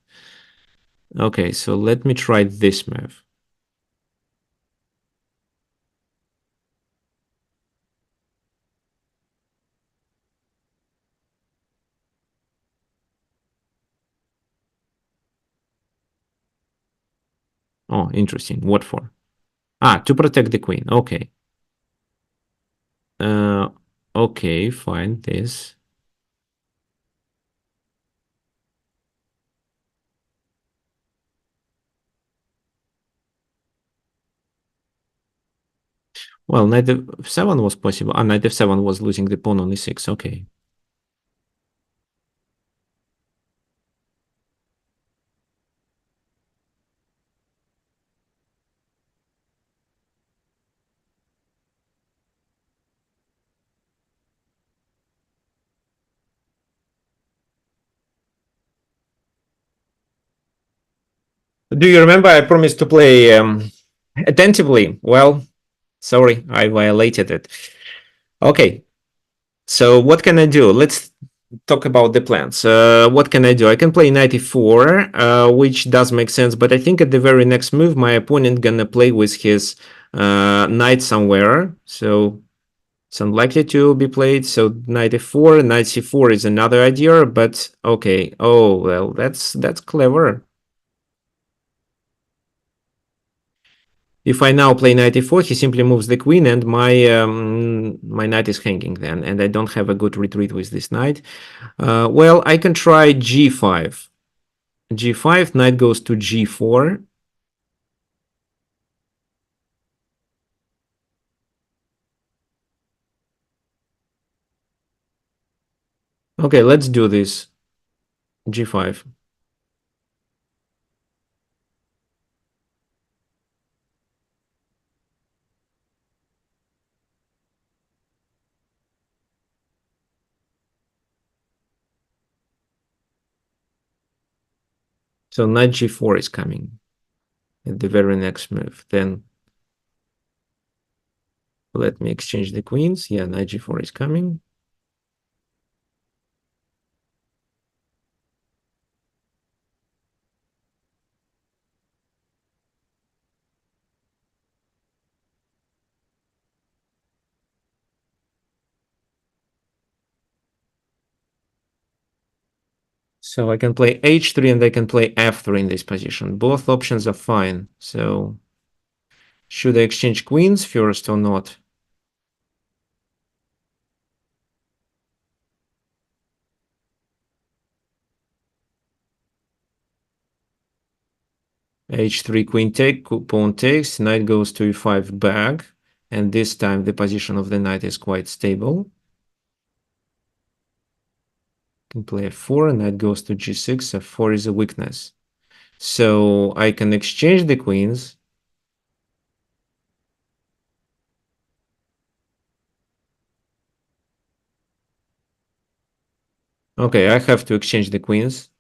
Okay, so let me try this move. Oh, interesting. What for? To protect the queen. Okay. Okay, fine, this. Well, knight f7 was possible. Knight f7 was losing the pawn on e6. Okay. Do you remember I promised to play attentively? Well, sorry, I violated it. Okay, so what can I do? Let's talk about the plans. What can I do? I can play knight e4, which does make sense, but I think at the very next move, my opponent gonna play with his knight somewhere, so it's unlikely to be played. So knight e4, knight c4 is another idea, but okay. Oh, well, that's clever. If I now play knight e4, he simply moves the queen, and my knight is hanging then, and I don't have a good retreat with this knight. Well, I can try g5. G5, knight goes to g4. Okay, let's do this. G5. So knight g4 is coming at the very next move. Then let me exchange the queens. Yeah, knight g4 is coming. So I can play h3 and I can play f3 in this position. Both options are fine. So should I exchange queens first or not? h3 queen take, pawn takes, knight goes to e5 back, and this time the position of the knight is quite stable. Can play f4, knight goes to g6, f4 is a weakness. So I can exchange the queens. Okay, I have to exchange the queens.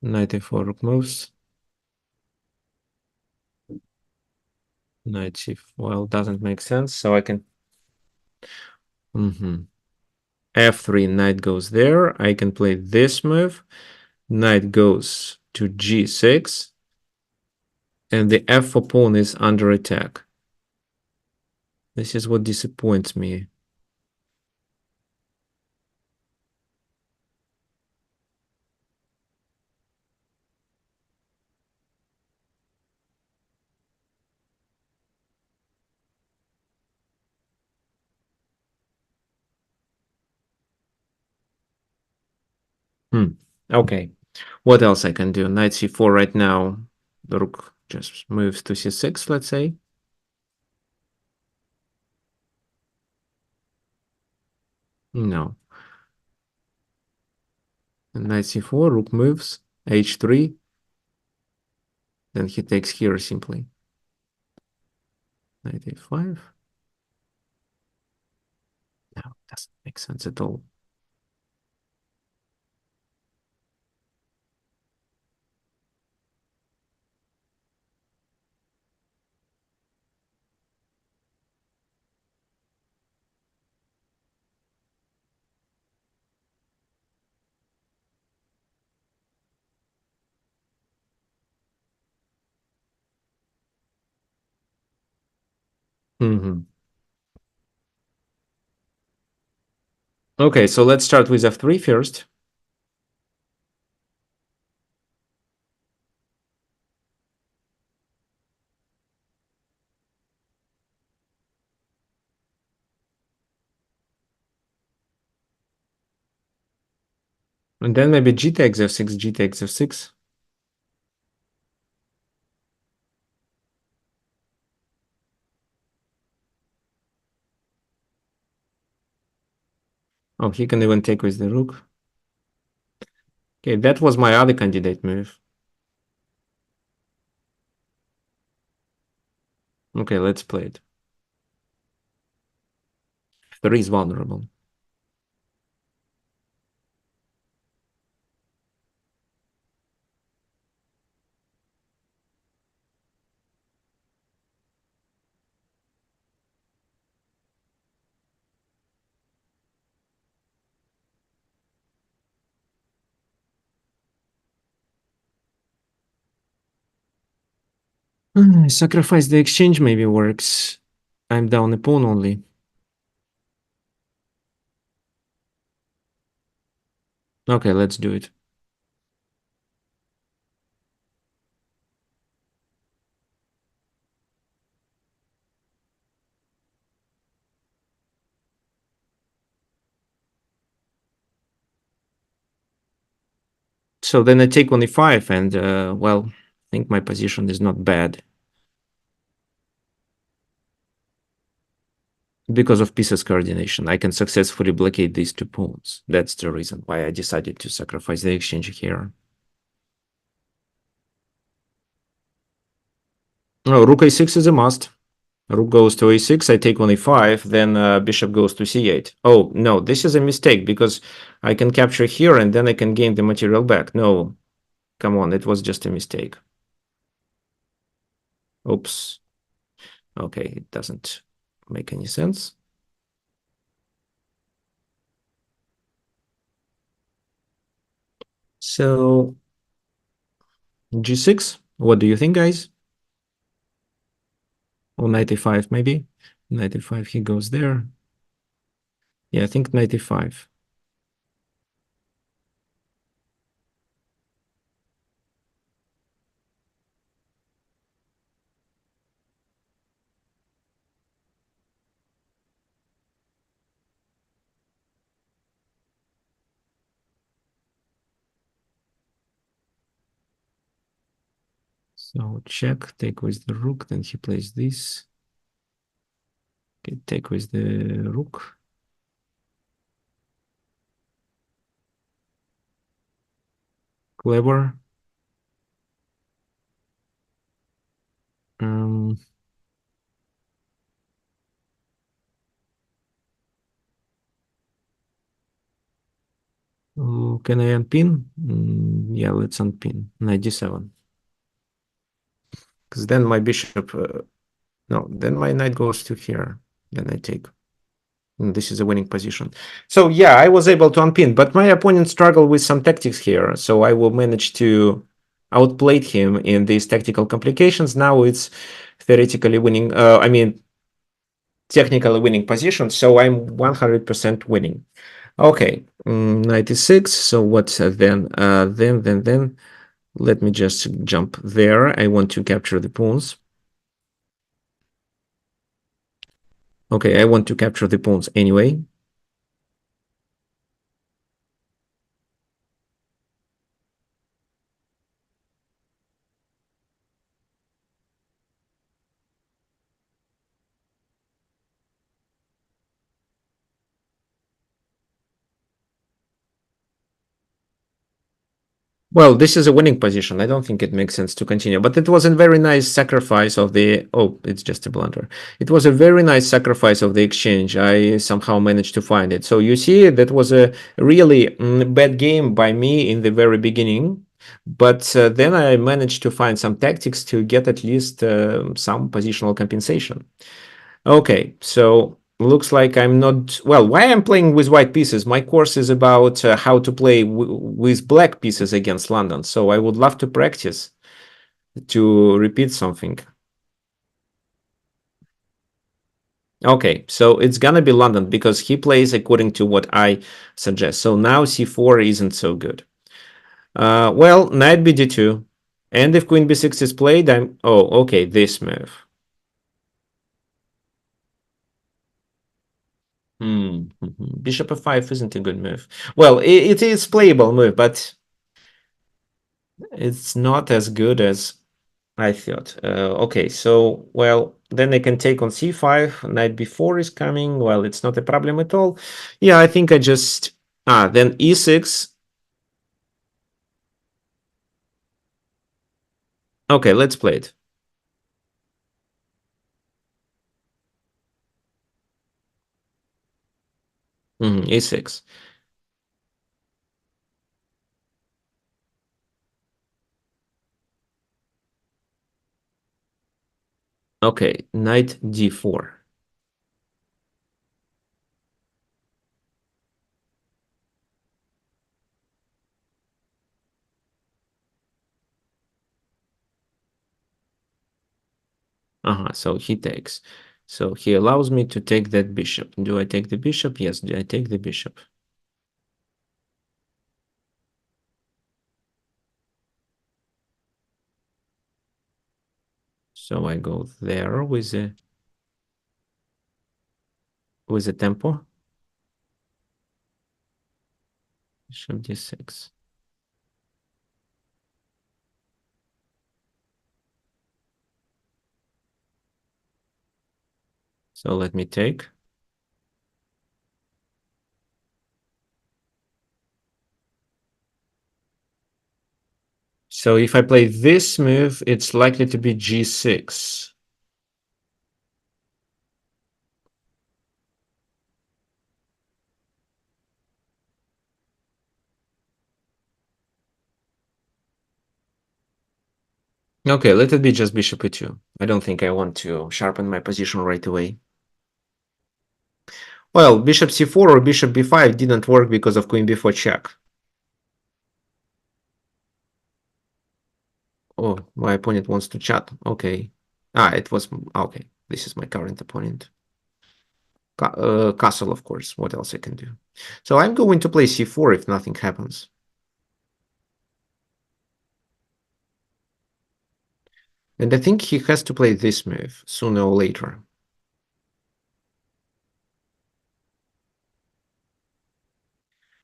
Knight e4 rook moves. Knight c4, well, doesn't make sense, so I can f3, knight goes there. I can play this move. Knight goes to g6, and the f4 pawn is under attack. This is what disappoints me. Okay, what else I can do? Knight c4 right now. The rook just moves to c6, let's say. No. Knight c4, rook moves, h3. Then he takes here simply. Knight a5. No, doesn't make sense at all. Okay, so let's start with f3 first. And then maybe g takes f6, g takes f6. Oh, he can even take with the rook. Okay, that was my other candidate move. Okay, let's play it. 3 is vulnerable. Sacrifice the exchange maybe works. I'm down a pawn only. Okay, let's do it. So then I take on e5 and, well, I think my position is not bad. Because of pieces coordination, I can successfully blockade these 2 pawns. That's the reason why I decided to sacrifice the exchange here. Oh, rook a6 is a must. Rook goes to a6, I take on e5, then bishop goes to c8. Oh, no, this is a mistake because I can capture here and then I can gain the material back. No, come on, it was just a mistake. Oops. Okay, it doesn't make any sense. So, g6, what do you think, guys? Or 95 maybe? 95, he goes there. Yeah, I think 95. So check, take with the rook, then he plays this. Okay, take with the rook. Clever. Um, can I unpin? Yeah, let's unpin. 97. Because then my bishop, no, then my knight goes to here. Then I take. And this is a winning position. So yeah, I was able to unpin, but my opponent struggled with some tactics here. So I will manage to outplay him in these tactical complications. Now it's theoretically winning. I mean, technically winning position. So I'm 100% winning. Okay, 96. So what's then? Then let me just jump there. I want to capture the pawns. Okay, I want to capture the pawns anyway. Well, this is a winning position. I don't think it makes sense to continue, but it was a very nice sacrifice of the... Oh, it's just a blunder. It was a very nice sacrifice of the exchange. I somehow managed to find it. So you see, that was a really bad game by me in the very beginning. But then I managed to find some tactics to get at least some positional compensation. Okay, so looks like I'm not... Well, why I'm playing with white pieces? My course is about how to play with black pieces against London. So I would love to practice to repeat something. Okay, so it's gonna be London because he plays according to what I suggest. So now c4 isn't so good. Well, knight bd2. And if queen b6 is played, I'm... Oh, okay, this move. Bishop f5 isn't a good move. Well, it is playable move, but it's not as good as I thought. Okay, so, well, then I can take on c5. Knight b4 is coming. Well, it's not a problem at all. Yeah, I think I just... then e6. Okay, let's play it. E6. Okay, knight d4. So he takes. So he allows me to take that bishop. Do I take the bishop? Yes, do I take the bishop? So I go there with the tempo. Bishop d6. So let me take. So if I play this move, it's likely to be g6. Okay, let it be just bishop e2. I don't think I want to sharpen my position right away. Well, bishop c4 or bishop b5 didn't work because of queen b4 check. Oh, my opponent wants to chat. Okay. It was... Okay, this is my current opponent. Castle, of course. What else I can do? So I'm going to play c4 if nothing happens. And I think he has to play this move sooner or later.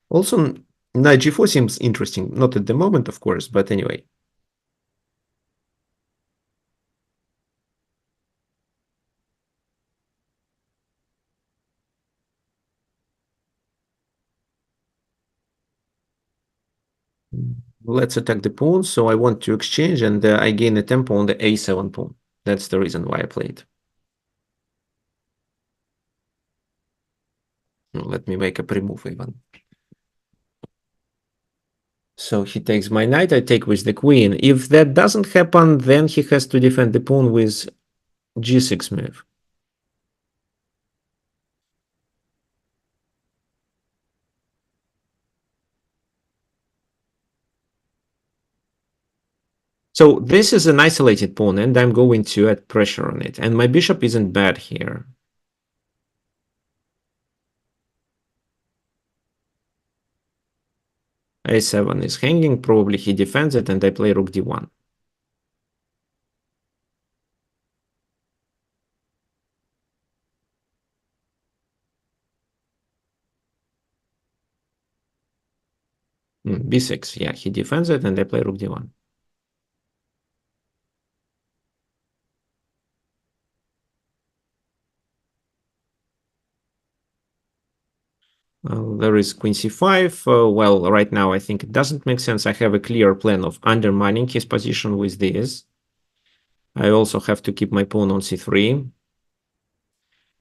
Also, knight g4 seems interesting. Not at the moment, of course, but anyway. Let's attack the pawn. So I want to exchange, and I gain a tempo on the a7 pawn. That's the reason why I played. Let me make a pre-move even. So he takes my knight, I take with the queen. If that doesn't happen, then he has to defend the pawn with g6 move. So this is an isolated pawn, and I'm going to add pressure on it. And my bishop isn't bad here. a7 is hanging, probably he defends it, and I play rook d1. b6, yeah, he defends it, and I play rook d1. There is queen c5. Well, right now I think it doesn't make sense. I have a clear plan of undermining his position with this. I also have to keep my pawn on c3.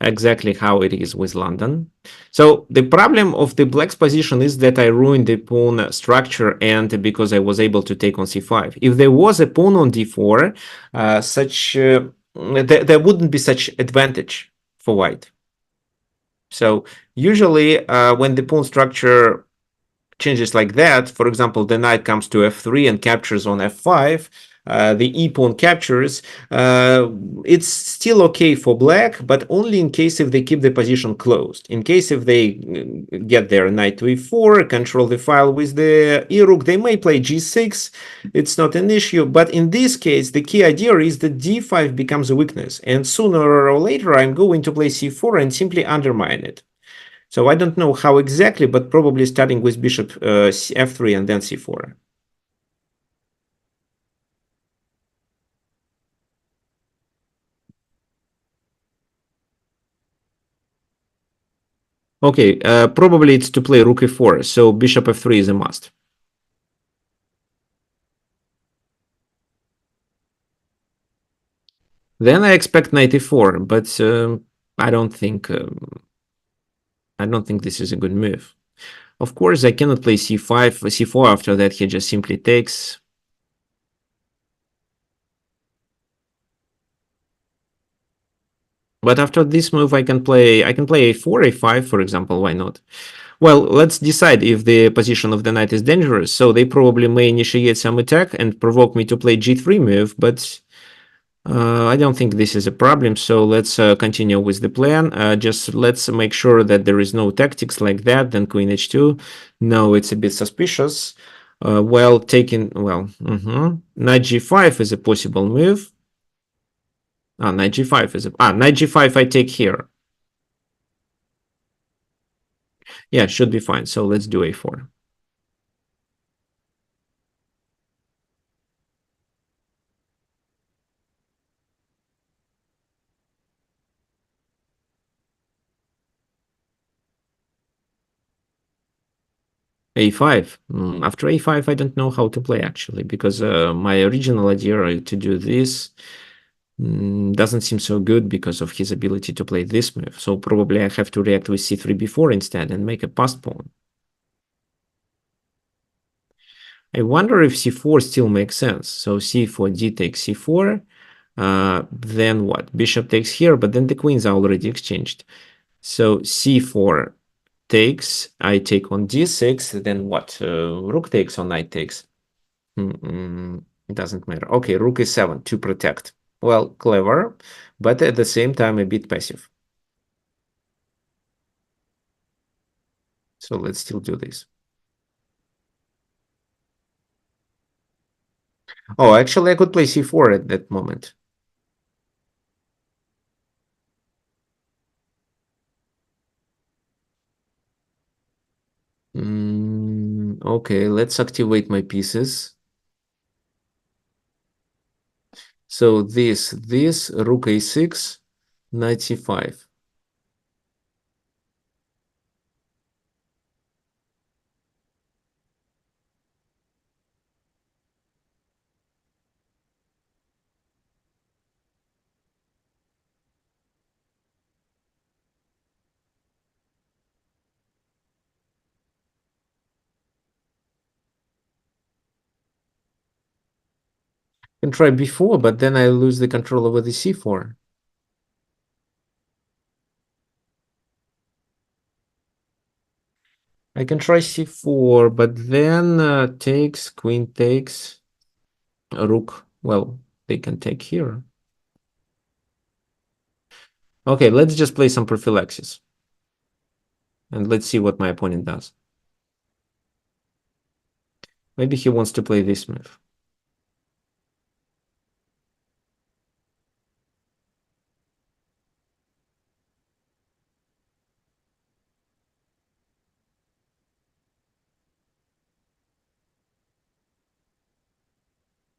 Exactly how it is with London. So the problem of the black's position is that I ruined the pawn structure, and because I was able to take on c5. If there was a pawn on d4, there wouldn't be such advantage for white. So usually when the pawn structure changes like that, for example, the knight comes to f3 and captures on f5, the e pawn captures, it's still okay for black, but only in case if they keep the position closed. In case if they get their knight to e4, control the file with the e-rook, they may play g6. It's not an issue, but in this case, the key idea is that d5 becomes a weakness, and sooner or later I'm going to play c4 and simply undermine it. So I don't know how exactly, but probably starting with bishop f3 and then c4. Okay, probably it's to play rook e4, so bishop f3 is a must. Then I expect knight e4, but I don't think this is a good move. Of course, I cannot play c5, c4 after that. He just simply takes. But after this move, I can play a4, a5, for example. Why not? Well, let's decide if the position of the knight is dangerous. So they probably may initiate some attack and provoke me to play g3 move, but I don't think this is a problem. So let's continue with the plan. Just let's make sure that there is no tactics like that. Then queen h2. No, it's a bit suspicious. Knight g5 is a possible move. Knight g5 is knight g5 I take here. Yeah, it should be fine. So let's do a4. a5. After a5, I don't know how to play actually, because my original idea to do this doesn't seem so good because of his ability to play this move. So probably I have to react with c3 before instead and make a passed pawn. I wonder if c4 still makes sense. So c4, d takes c4. Then what? Bishop takes here, but then the queens are already exchanged. So c4 takes, I take on d6, then what? Rook takes or knight takes? It doesn't matter. Okay, rook e7 to protect. Well, clever, but at the same time a bit passive. So let's still do this. Oh, actually I could play c4 at that moment. Okay, let's activate my pieces. So this, rook a6, knight c5. Can try before, but then I lose the control over the c4. I can try c4, but then takes, queen takes, rook. Well, they can take here. Okay, let's just play some prophylaxis. And let's see what my opponent does. Maybe he wants to play this move.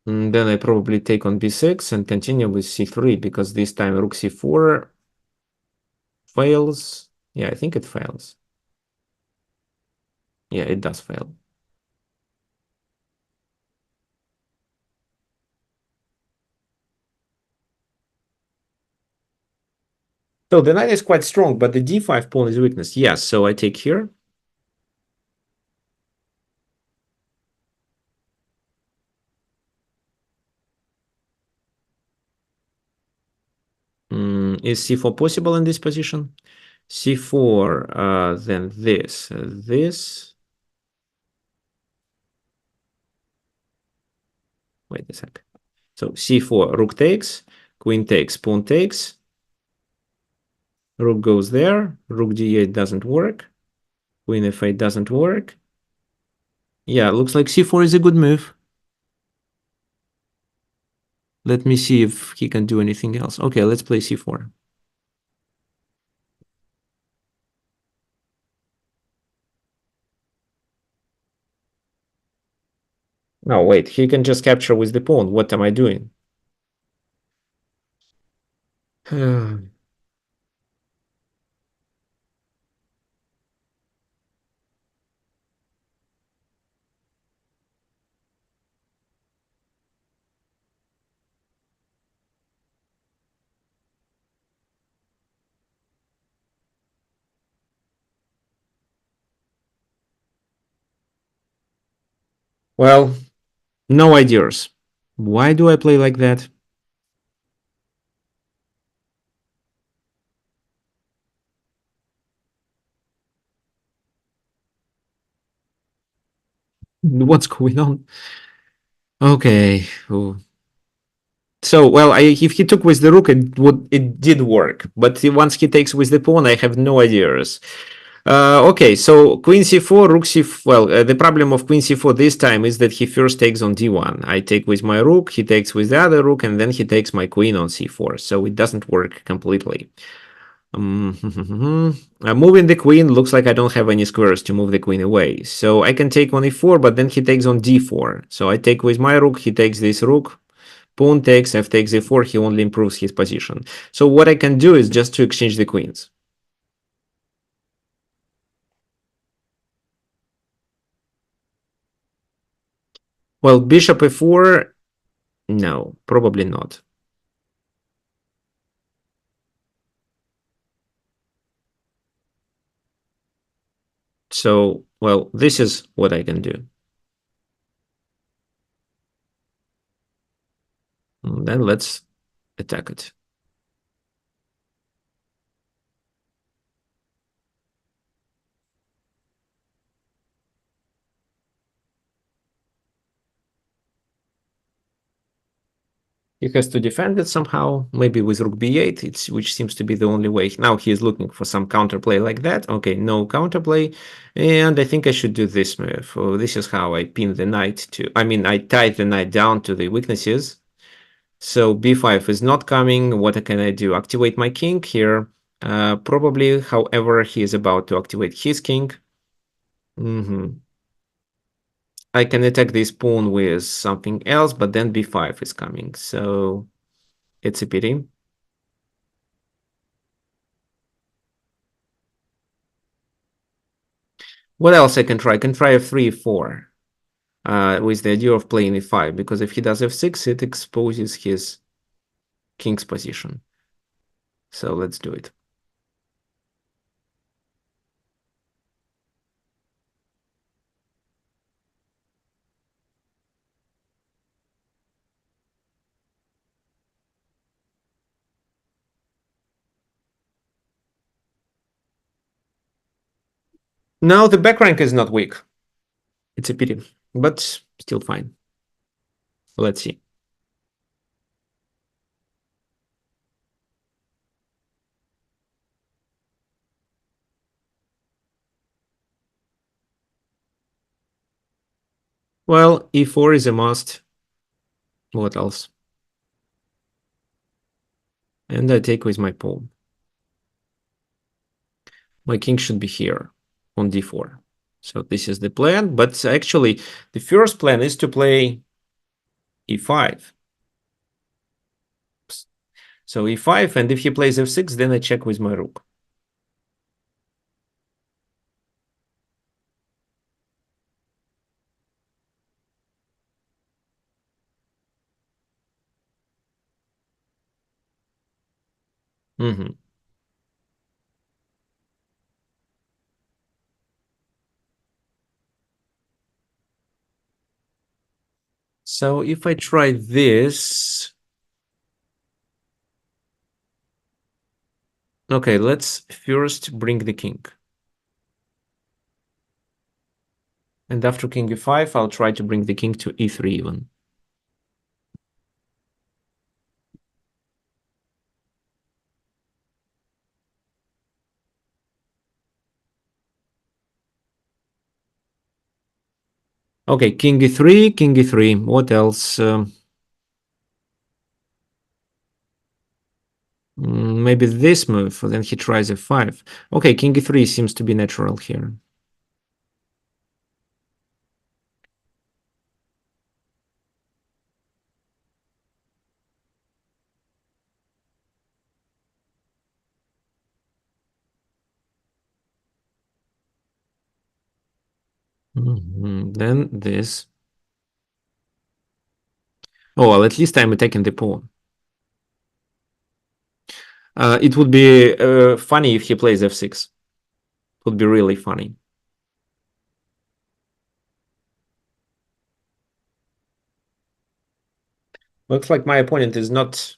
Then I probably take on b6 and continue with c3, because this time rook c4 fails. Yeah, I think it fails. Yeah, it does fail. So the knight is quite strong, but the d5 pawn is weakness. Yes, so I take here. Is c4 possible in this position? c4, then this. Wait a sec. So c4, rook takes, queen takes, pawn takes, rook goes there, rook d8 doesn't work, queen f8 doesn't work. Yeah, looks like c4 is a good move. Let me see if he can do anything else. Okay, let's play c4. No, wait, he can just capture with the pawn. What am I doing? Well, no ideas. Why do I play like that? What's going on? Okay. Oh. So, well, if he took with the rook, it did work. But once he takes with the pawn, I have no ideas. Okay, so queen c4, rook c4. Well, the problem of queen c4 this time is that he first takes on d1. I take with my rook, he takes with the other rook, and then he takes my queen on c4. So it doesn't work completely. Moving the queen looks like I don't have any squares to move the queen away. So I can take on e4, but then he takes on d4. So I take with my rook, he takes this rook. Pawn takes, f takes e4, he only improves his position. So what I can do is just to exchange the queens. Well, bishop e4, no, probably not. So, well, this is what I can do. And then let's attack it. He has to defend it somehow, maybe with rook b8, which seems to be the only way. Now he is looking for some counterplay like that. Okay, no counterplay. And I think I should do this move. Oh, this is how I pin the knight to... I mean, I tied the knight down to the weaknesses. So b5 is not coming. What can I do? Activate my king here. Probably, however, he is about to activate his king. I can attack this pawn with something else, but then b5 is coming. So it's a pity. What else I can try? I can try f3, f4 with the idea of playing e5, because if he does f6, it exposes his king's position. So let's do it. Now the back rank is not weak. It's a pity, but still fine. Let's see. Well, e4 is a must. What else? And I take with my pawn. My king should be here on d4. So this is the plan, but actually the first plan is to play e5. So e5, and if he plays f6, then I check with my rook. So if I try this... Okay, let's first bring the king. And after king e5, I'll try to bring the king to e3 even. Okay, king e3, king e3. What else? Maybe this move, then he tries f5. Okay, king e3 seems to be natural here. Then this. Oh, well, at least I'm attacking the pawn. It would be funny if he plays f6. It would be really funny. Looks like my opponent is not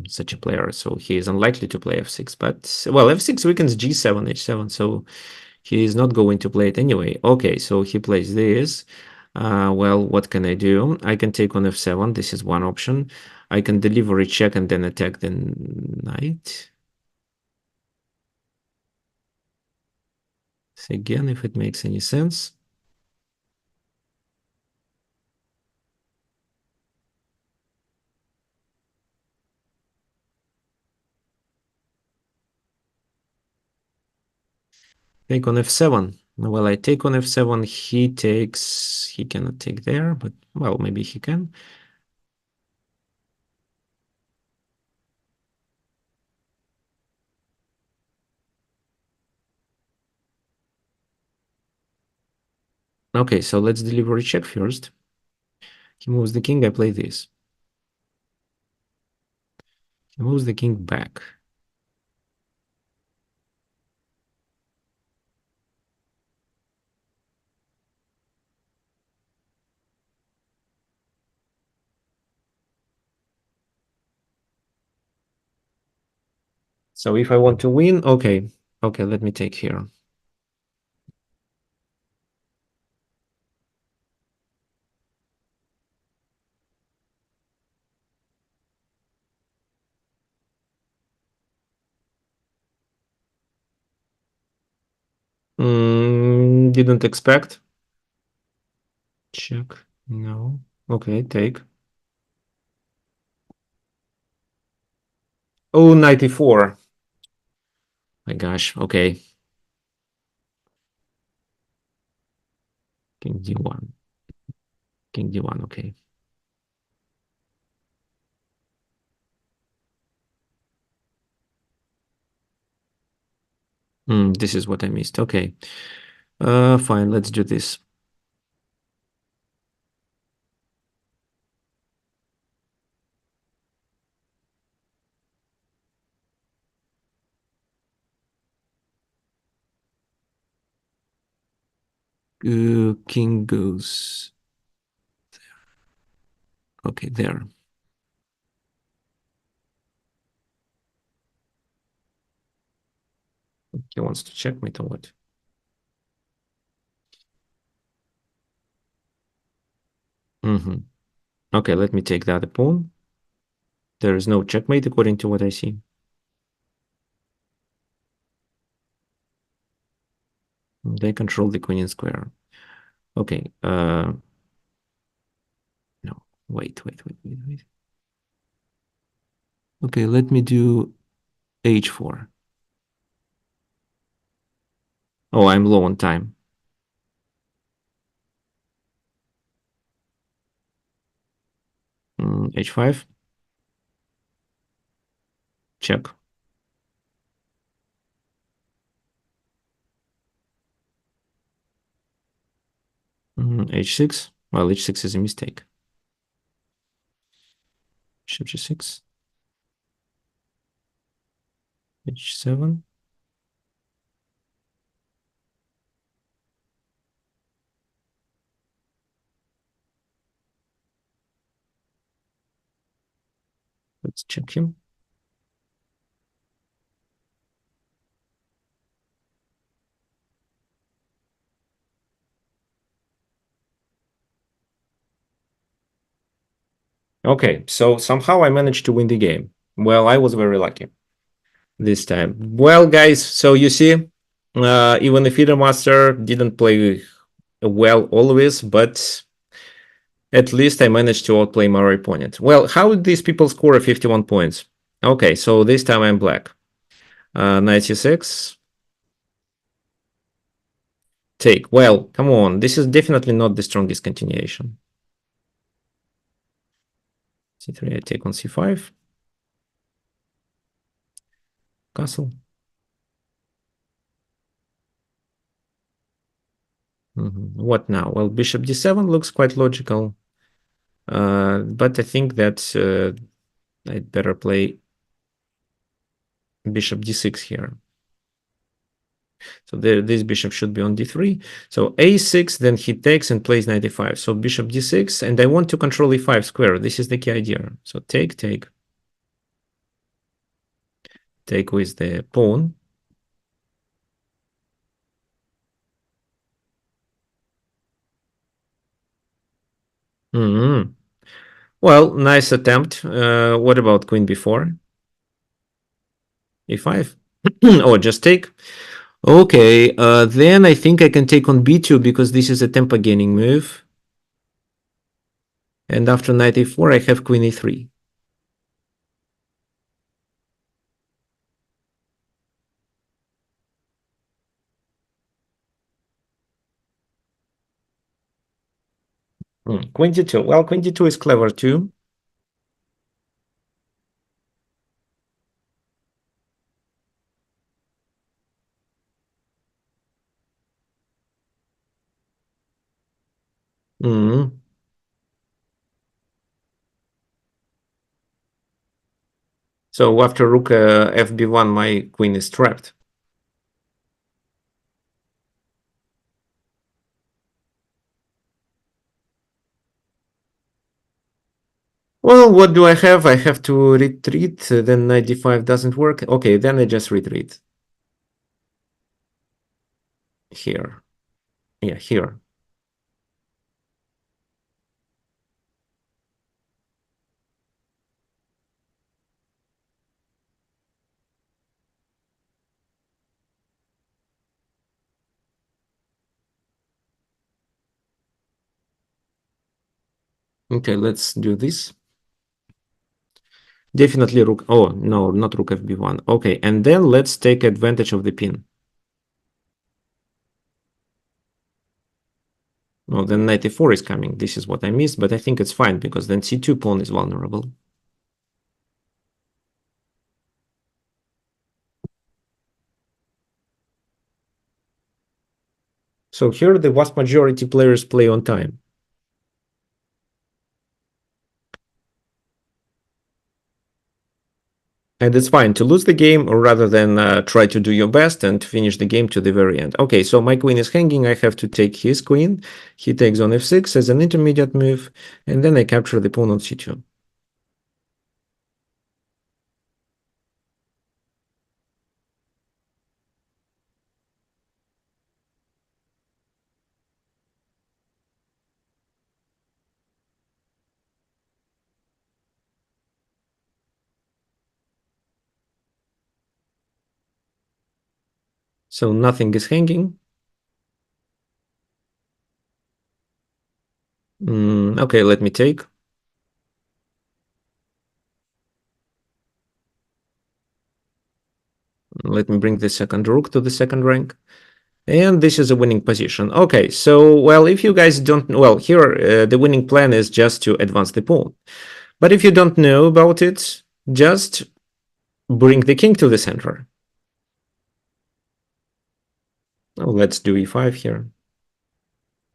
such a player, so he is unlikely to play f6. But, well, f6 weakens g7, h7, so he is not going to play it anyway. Okay, so he plays this. Well, what can I do? I can take on f7. This is one option. I can deliver a check and then attack the knight. Again, if it makes any sense. Take on f7. Well, I take on f7. He takes. He cannot take there, but well, maybe he can. Okay, so let's deliver a check first. He moves the king. I play this. He moves the king back. So if I want to win, okay, let me take here. Didn't expect. Check. No. Okay, take. Oh, 94. My gosh. Okay. King d1. King d1. Okay. This is what I missed. Okay. Fine. Let's do this. King goes there. Okay, there. He wants to checkmate or what? Okay, let me take that pawn. There is no checkmate according to what I see. They control the queen in square. Okay. No. Wait. Okay, let me do h4. Oh, I'm low on time. H5. Check. H6. Well, h6 is a mistake. Bishop g6. h7. Let's check him. Okay, so somehow I managed to win the game. Well, I was very lucky this time. Well, guys, so you see, even the FIDE master didn't play well always, but at least I managed to outplay my opponent. Well, how did these people score 51 points? Okay, so this time I'm black. 96. Take. Well, come on. This is definitely not the strongest continuation. C3, I take on C5. Castle. What now? Well, bishop d7 looks quite logical. But I think that I'd better play bishop d6 here. So this bishop should be on d3. So a6, then he takes and plays 95. So bishop d6, and I want to control e5 square. This is the key idea. So take, take. Take with the pawn. Well, nice attempt. What about queen b4? e5. Oh, just take. Okay, then I think I can take on b2 because this is a tempo gaining move. And after knight e4, I have queen e3. Queen d2. Well, queen d2 is clever too. So after rook fb1, my queen is trapped. Well, what do I have? I have to retreat. Then knight d5 doesn't work. Okay, then I just retreat. Here. Yeah, here. Okay, let's do this. Definitely rook. Oh, no, not rook fb1. Okay, and then let's take advantage of the pin. Oh, then knight e4 is coming. This is what I missed, but I think it's fine because then c2 pawn is vulnerable. So here the vast majority players play on time. And it's fine to lose the game or rather than try to do your best and finish the game to the very end. Okay, so my queen is hanging. I have to take his queen. He takes on f6 as an intermediate move, and then I capture the pawn on c2. So nothing is hanging. Okay, let me take. Let me bring the second rook to the second rank. And this is a winning position. Okay, so, well, if you guys don't... Well, here, the winning plan is just to advance the pawn. But if you don't know about it, just bring the king to the center. Oh, let's do e5 here.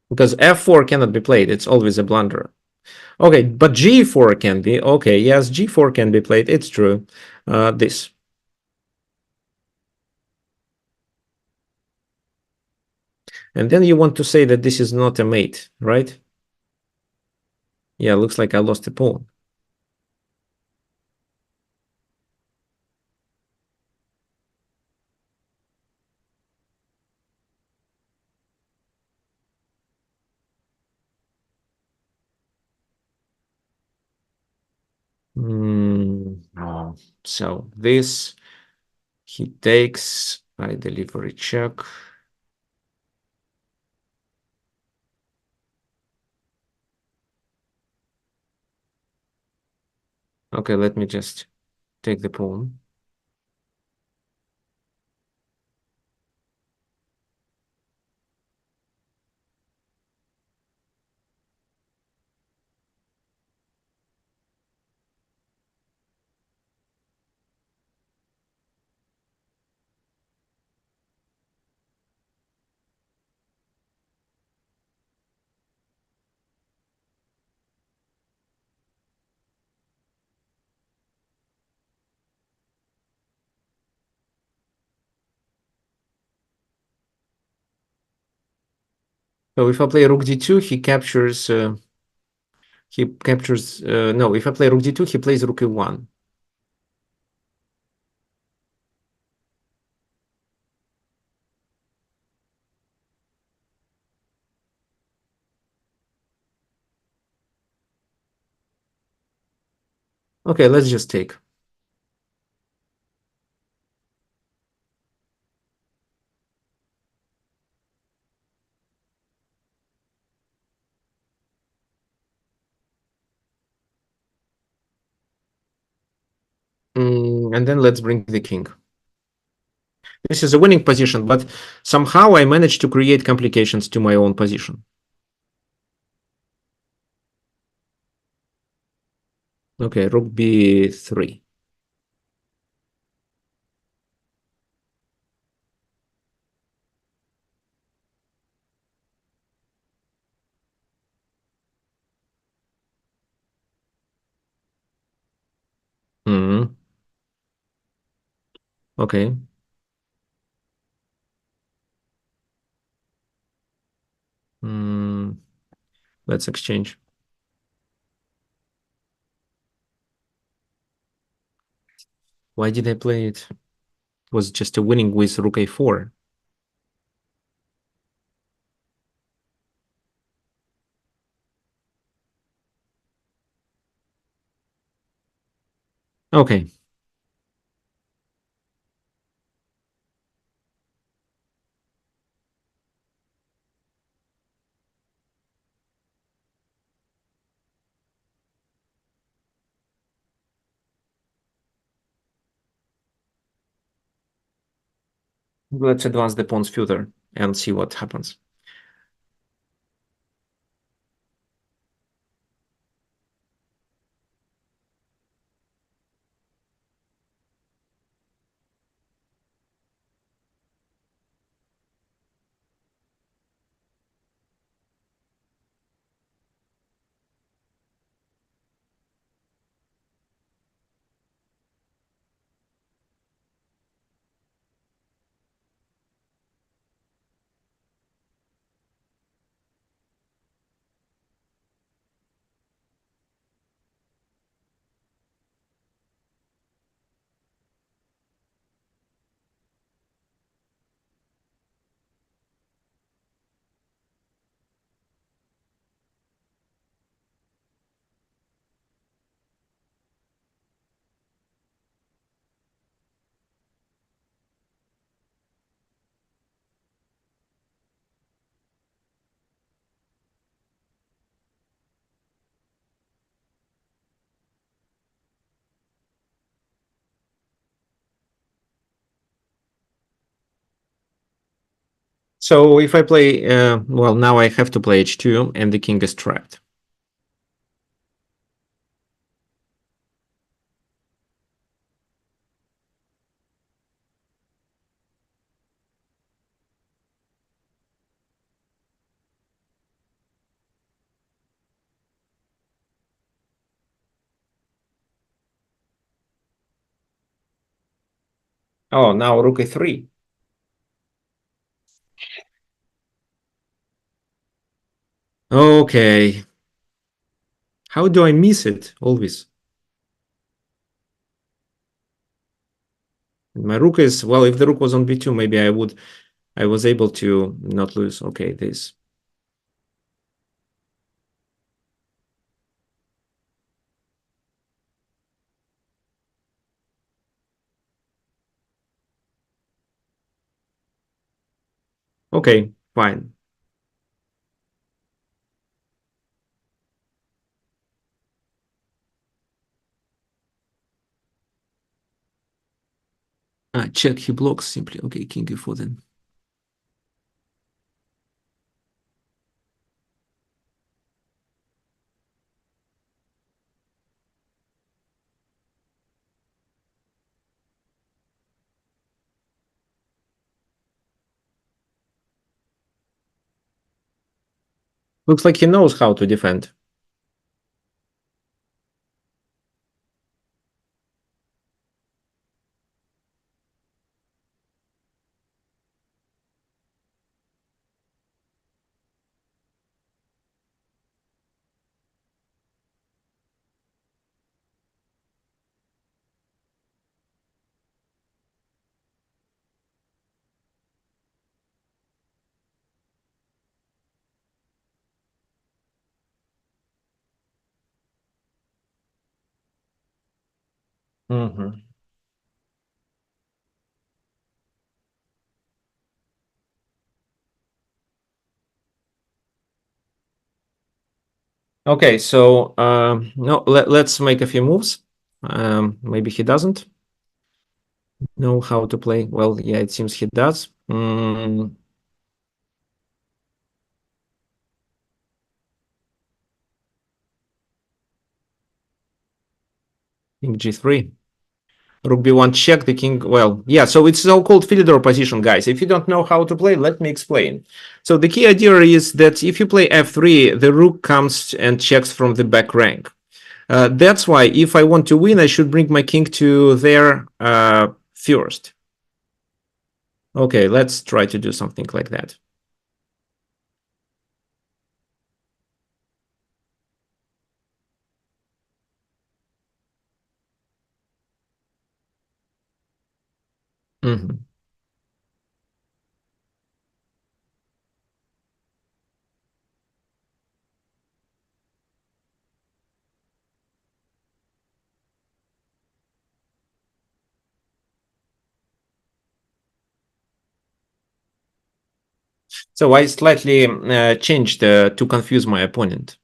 Because f4 cannot be played. It's always a blunder. Okay, but g4 can be. Okay, yes, g4 can be played. It's true. This. And then you want to say that this is not a mate, right? Yeah, looks like I lost a pawn. Oh, so this, he takes, I deliver a check. Okay, let me just take the pawn. So if I play rook d2, no, if I play rook d2, he plays rook e1. Okay, let's just take. And then let's bring the king. This is a winning position, but somehow I managed to create complications to my own position. Okay, rook b3. Hmm. Okay. Mm, let's exchange. Why did I play it? It was just a winning with rook a4. Okay. Let's advance the pawns further and see what happens. So if I play, well, now I have to play h2 and the king is trapped. Oh, now rook a3. Okay. How do I miss it always? My rook is, well, if the rook was on b2, maybe I was able to not lose. Okay, this. Okay, fine. Check, he blocks simply. Okay, king e4 then. Looks like he knows how to defend. Mm-hmm. Okay, so no, let's make a few moves. Maybe he doesn't know how to play. Well, yeah, it seems he does. King g3. Rook b1 check, the king. Well, yeah, so it's so-called Philidor position, guys. If you don't know how to play, let me explain. So the key idea is that if you play f3, the rook comes and checks from the back rank. That's why if I want to win, I should bring my king to there first. Okay, let's try to do something like that. Mm-hmm. So I slightly changed to confuse my opponent.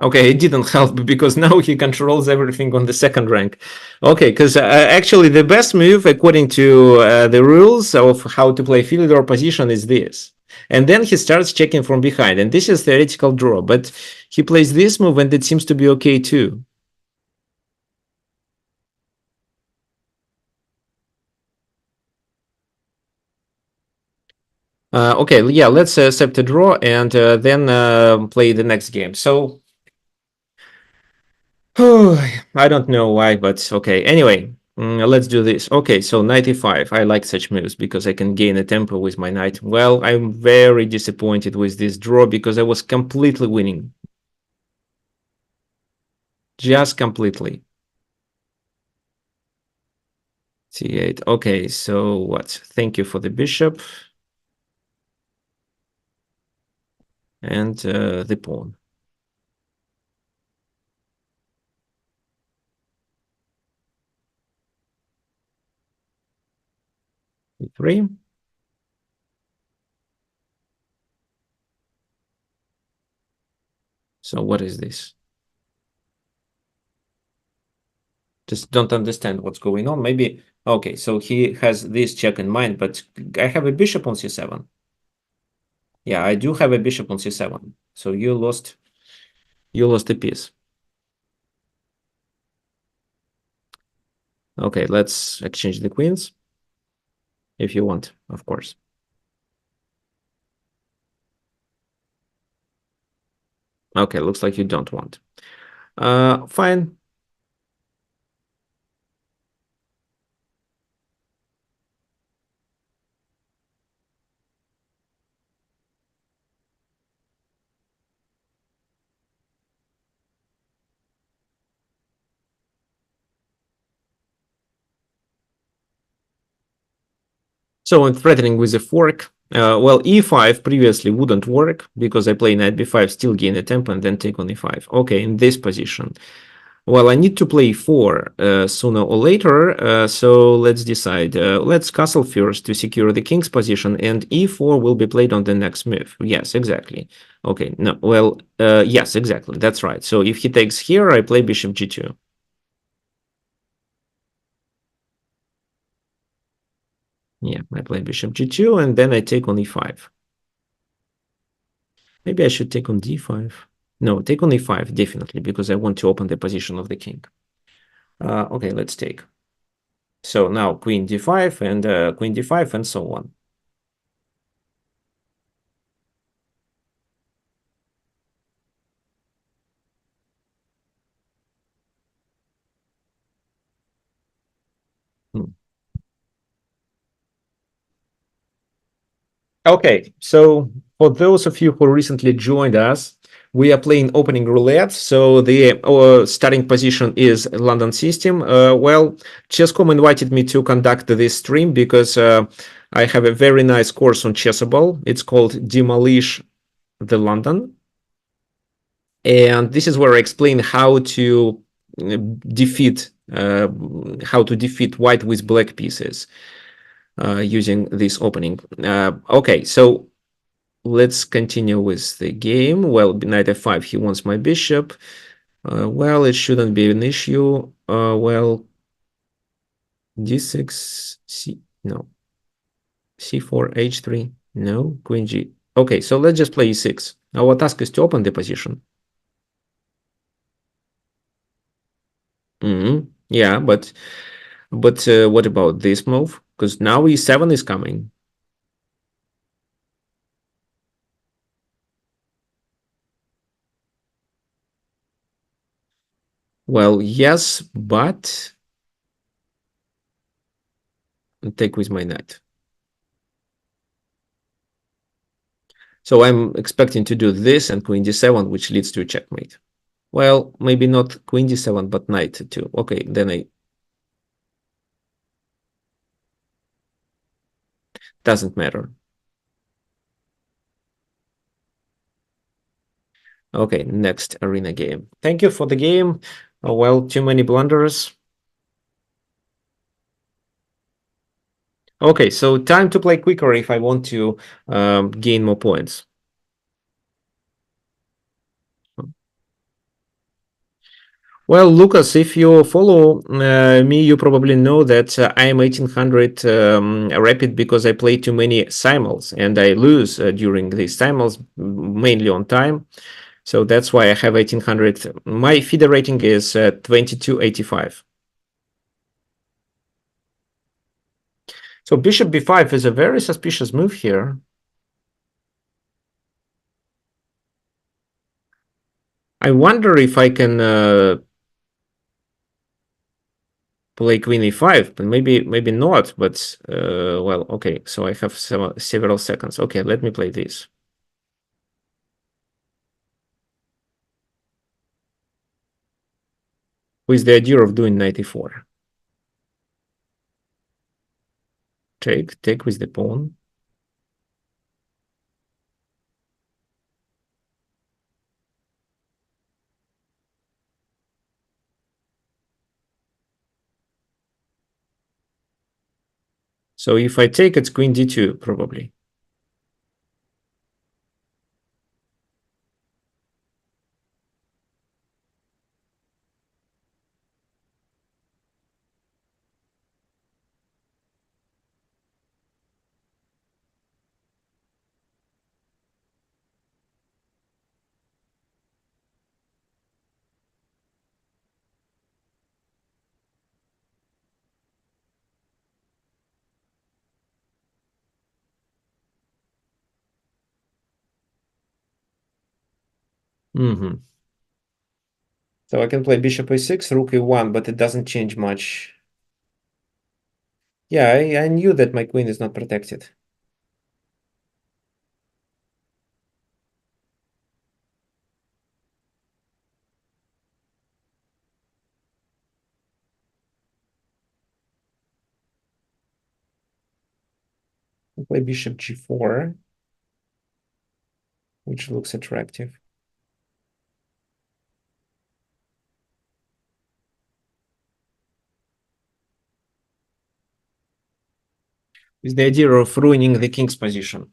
Okay, it didn't help because now he controls everything on the second rank. Okay, because actually the best move according to the rules of how to play Philidor position is this. And then he starts checking from behind, and this is theoretical draw, but he plays this move and it seems to be okay too. Okay, yeah, let's accept a draw and then play the next game. So I don't know why, but okay. Anyway, let's do this. Okay, so 95. I like such moves because I can gain a tempo with my knight. Well, I'm very disappointed with this draw because I was completely winning. Just completely. C8. Okay, so what? Thank you for the bishop. And the pawn. E3. So what is this? Just don't understand what's going on. Maybe, okay, so he has this check in mind, but I have a bishop on c7. Yeah, I do have a bishop on c7. So you lost a piece. Okay, let's exchange the queens. If you want, of course. Okay, looks like you don't want. Fine. So I'm threatening with a fork. Well, e5 previously wouldn't work because I play knight b5, still gain a tempo, and then take on e5. Okay, in this position. Well, I need to play e4 sooner or later, so let's decide. Let's castle first to secure the king's position, and e4 will be played on the next move. Yes, exactly. Okay, no, well, yes, exactly, that's right. So if he takes here, I play bishop g2. Yeah, I play bishop g2, and then I take on e5. Maybe I should take on d5. No, take on e5, definitely, because I want to open the position of the king. Okay, let's take. So now queen d5 and queen d5 and so on. Hmm. Okay, so for those of you who recently joined us, we are playing opening roulette. So the starting position is London system. Well, Chess.com invited me to conduct this stream because I have a very nice course on Chessable. It's called Demolish the London. And this is where I explain how to defeat white with black pieces using this opening. Okay, so let's continue with the game. Well, knight f5, he wants my bishop. Well, it shouldn't be an issue. Well, d6, no. c4, h3, no. Queen g. Okay, so let's just play e6. Our task is to open the position. Yeah, but what about this move? Because now e7 is coming. Well, yes, but take with my knight. So I'm expecting to do this and queen d7, which leads to a checkmate. Well, maybe not queen d7, but knight too. Okay, then I doesn't matter. Okay, next arena game. Thank you for the game. Well, too many blunders. Okay, so time to play quicker if I want to gain more points. Well, Lucas, if you follow me, you probably know that I am 1800 rapid because I play too many simults and I lose during these simults, mainly on time. So that's why I have 1800. My FIDE rating is 2285. So bishop b5 is a very suspicious move here. I wonder if I can play queen e5, but maybe not. But well, okay. So I have several seconds. Okay, let me play this. With the idea of doing knight e4. Take with the pawn. So if I take, it's queen d2 probably. So I can play bishop a6, rook a1, but it doesn't change much. Yeah, I knew that my queen is not protected. I play bishop g4, which looks attractive. With the idea of ruining the king's position.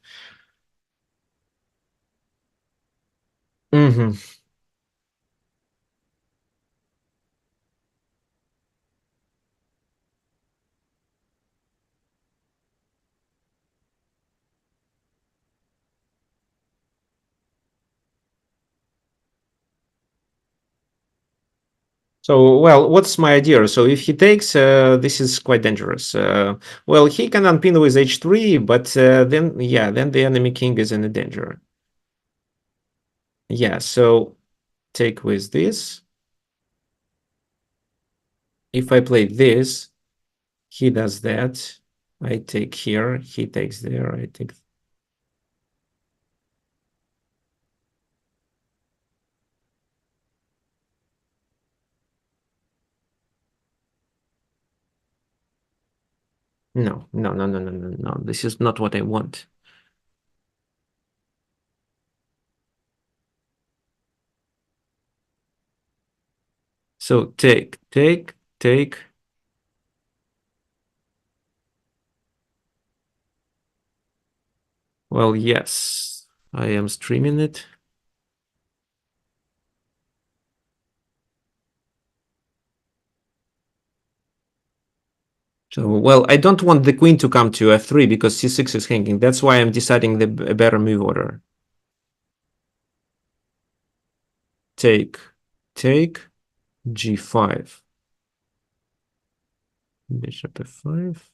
So, well, what's my idea? So if he takes, this is quite dangerous. Well, he can unpin with h3, but then, yeah, then the enemy king is in a danger. Yeah, so take with this. If I play this, he does that. I take here, he takes there, I take. No, no, no, no, no, no, no. This is not what I want. So take, take, take. Well, yes, I am streaming it. So, well, I don't want the queen to come to f3 because c6 is hanging. That's why I'm deciding the better move order. Take, take, g5. Bishop f5.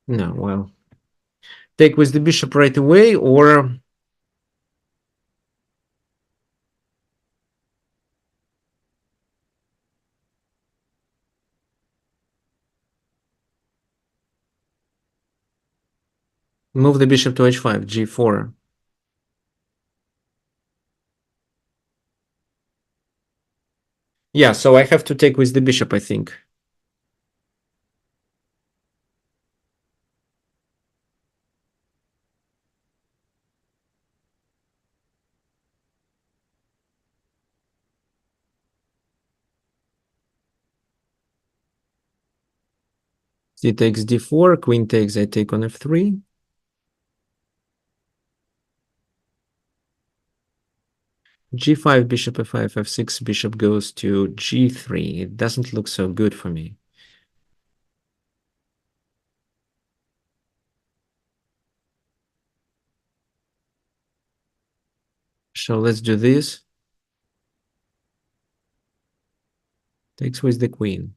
No, well, take with the bishop right away, or move the bishop to h5, g4. Yeah, so I have to take with the bishop, I think. C takes d4, queen takes, I take on f3. g5, bishop f5, f6, bishop goes to g3. It doesn't look so good for me. So let's do this. Takes with the queen.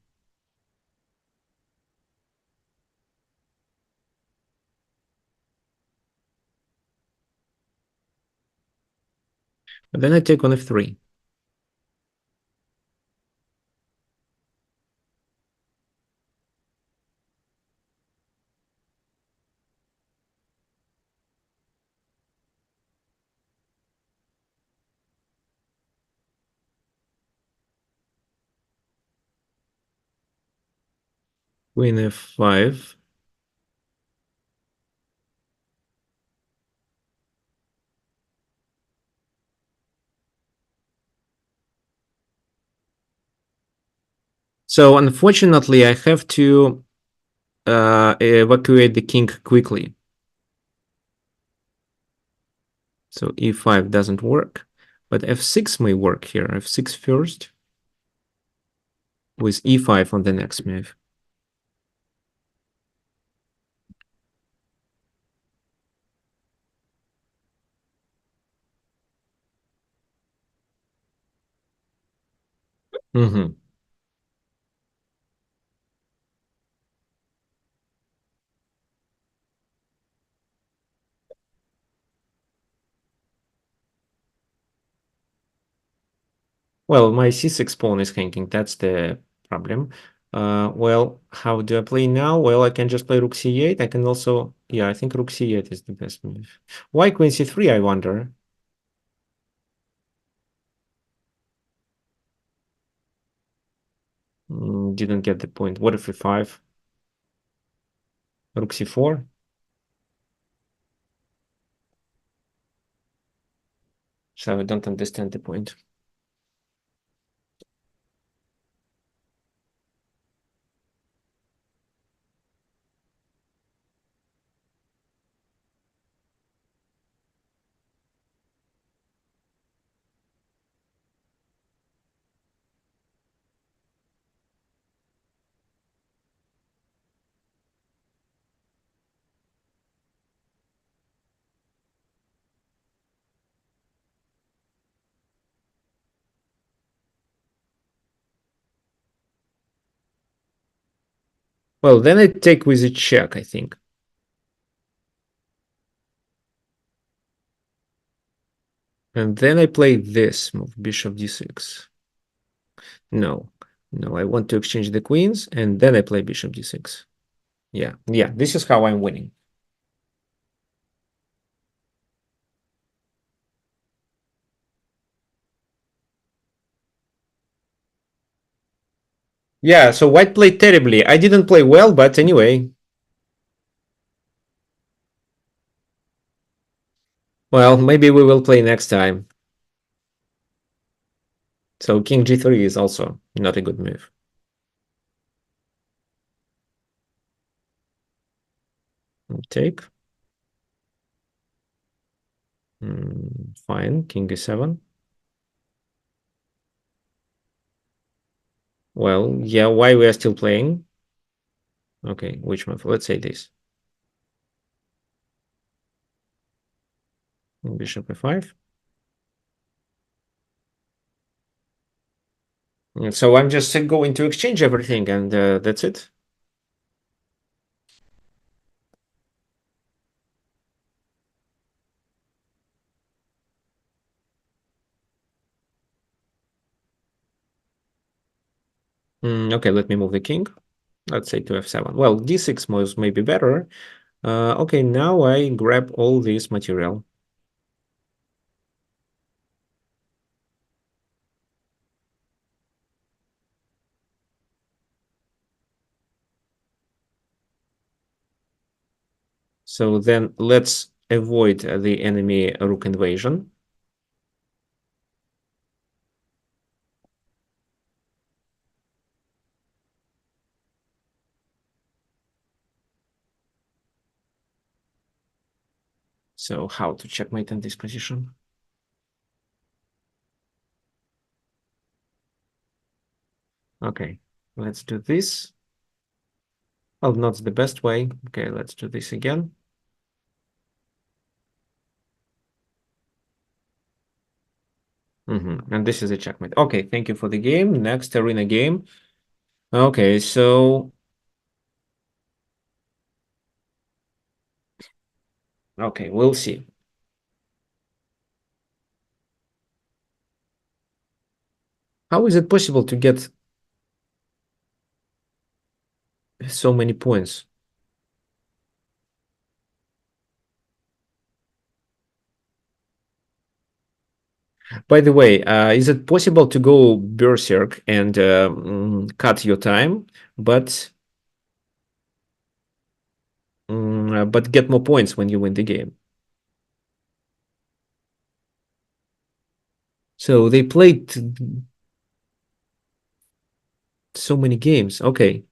And then I take on f3. Queen f5. So unfortunately, I have to evacuate the king quickly. So e5 doesn't work, but f6 may work here. f6 first with e5 on the next move. Mm-hmm. Well, my c6 pawn is hanging. That's the problem. Well, how do I play now? Well, I can just play rook c8. I can also, yeah, I think rook c8 is the best move. Why queen c3, I wonder? Didn't get the point. What if e5? Rook c4? So I don't understand the point. Well, then I take with a check, I think. And then I play this move, bishop d6. No, no, I want to exchange the queens, and then I play bishop d6. Yeah, yeah, this is how I'm winning. Yeah, so white played terribly. I didn't play well, but anyway. Well, maybe we will play next time. So king g3 is also not a good move. Take. Fine, king e7. Well, yeah, why we are still playing? Okay, which move? Let's say this. Bishop e5. So I'm just going to exchange everything, and that's it. Okay, let me move the king. Let's say to f7. Well, d6 moves may be better. Okay, now I grab all this material. So then let's avoid the enemy rook invasion. So how to checkmate in this position? Okay, let's do this. Well, not the best way. Okay, let's do this again. And this is a checkmate. Okay, thank you for the game. Next arena game. Okay, so okay, we'll see. How is it possible to get so many points? By the way, is it possible to go berserk and cut your time, but get more points when you win the game? So they played so many games. Okay,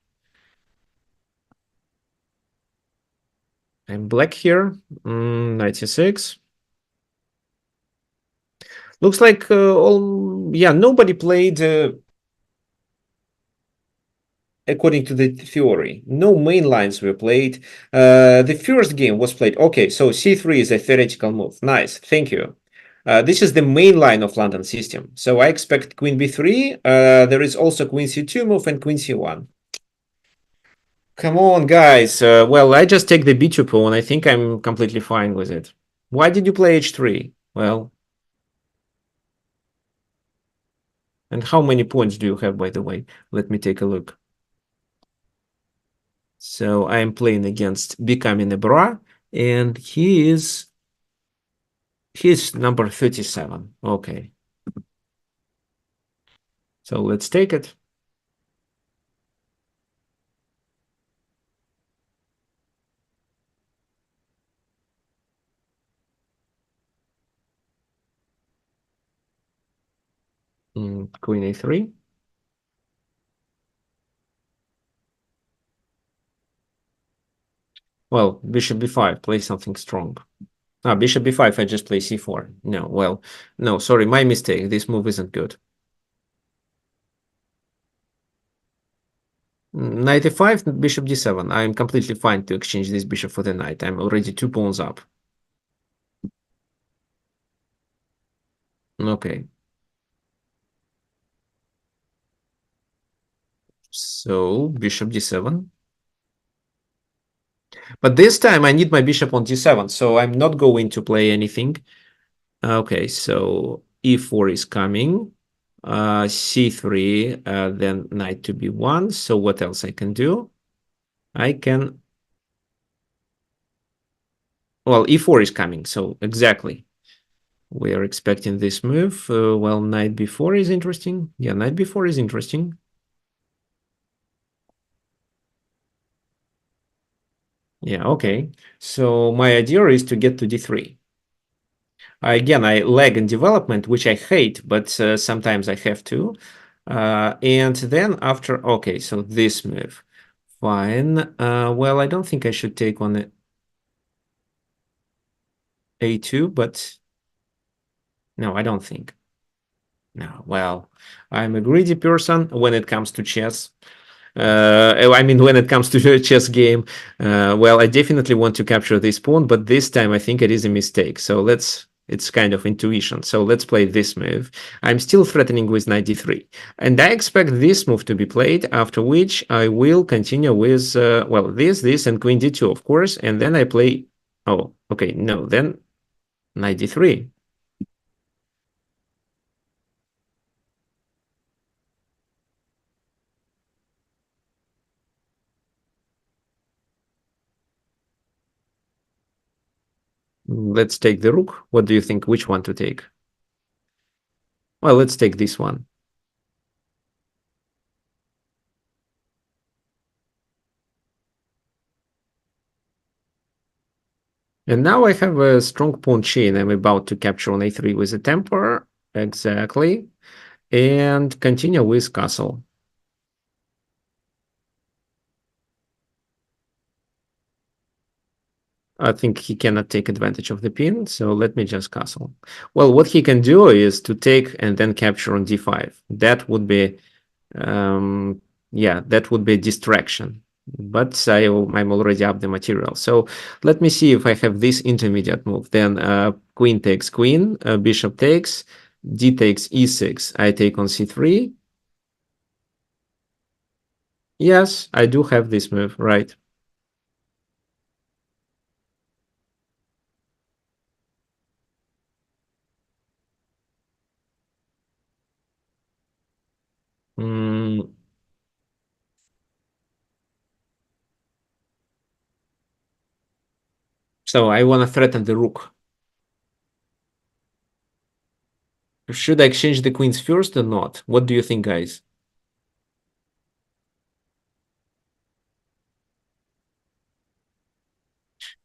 I'm black here. 96. Looks like nobody played according to the theory. No main lines were played. The first game was played. Okay, so c3 is a theoretical move. Nice, thank you. This is the main line of London system. So I expect queen b3. There is also queen c2 move and queen c1. Come on, guys. Well, I just take the b2 pawn. I think I'm completely fine with it. Why did you play h3? Well, and how many points do you have, by the way? Let me take a look. So I am playing against Becoming a Bra, and he's number 37. Okay. So let's take it. Queen a3. Well, bishop b5, play something strong. Bishop b5, I just play c4. No, well, no, sorry, my mistake. This move isn't good. Knight e5, bishop d7. I'm completely fine to exchange this bishop for the knight. I'm already 2 pawns up. Okay. So bishop d7. But this time I need my bishop on d7, so I'm not going to play anything. Okay, so e4 is coming. C3, then knight to b1. So what else I can do? I can... Well, e4 is coming, so exactly. We are expecting this move. Well, knight b4 is interesting. Yeah, knight b4 is interesting. Yeah, okay. So my idea is to get to d3. Again, I lag in development, which I hate, but sometimes I have to. And then after, okay, so this move. Fine. Well, I don't think I should take on a2, but no, I don't think. No, well, I'm a greedy person when it comes to chess. I mean, when it comes to a chess game, well, I definitely want to capture this pawn, but this time I think it is a mistake. So it's kind of intuition. So let's play this move. I'm still threatening with knight d3. And I expect this move to be played, after which I will continue with, well, this, and queen d2, of course. And then I play, oh, okay, no, then knight d3. Let's take the rook. What do you think? Which one to take? Well, let's take this one. And now I have a strong pawn chain. I'm about to capture on a3 with a temper. Exactly. And continue with castle. I think he cannot take advantage of the pin, so let me just castle. Well, what he can do is to take and then capture on d5. That would be, yeah, that would be a distraction. But I'm already up the material. So let me see if I have this intermediate move. Then queen takes queen, bishop takes, d takes e6. I take on c3. Yes, I do have this move, right? Mm, so I want to threaten the rook. Should I exchange the queens first or not? What do you think, guys?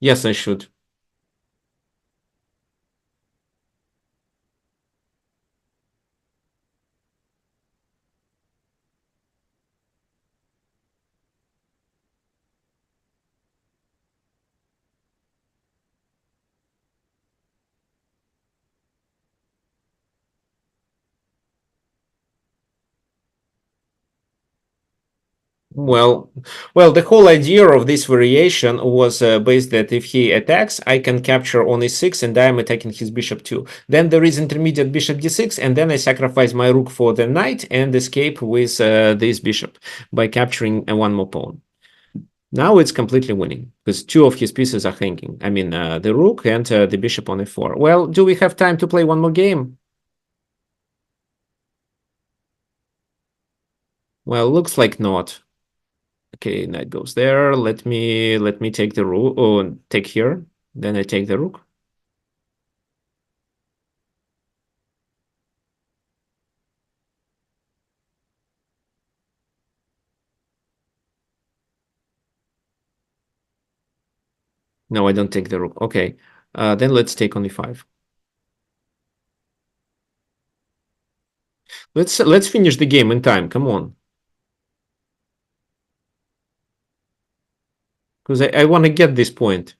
Yes, I should. Well, the whole idea of this variation was based that if he attacks, I can capture on e6 and I am attacking his bishop too. Then there is intermediate bishop d6, and then I sacrifice my rook for the knight and escape with this bishop by capturing one more pawn. Now it's completely winning because two of his pieces are hanging. I mean, the rook and the bishop on e4. Well, do we have time to play one more game? Well, looks like not. Okay, knight goes there. Let me take the rook. Oh, take here. Then I take the rook. No, I don't take the rook. Okay, then let's take on e5. Let's finish the game in time. Come on, because I want to get this point.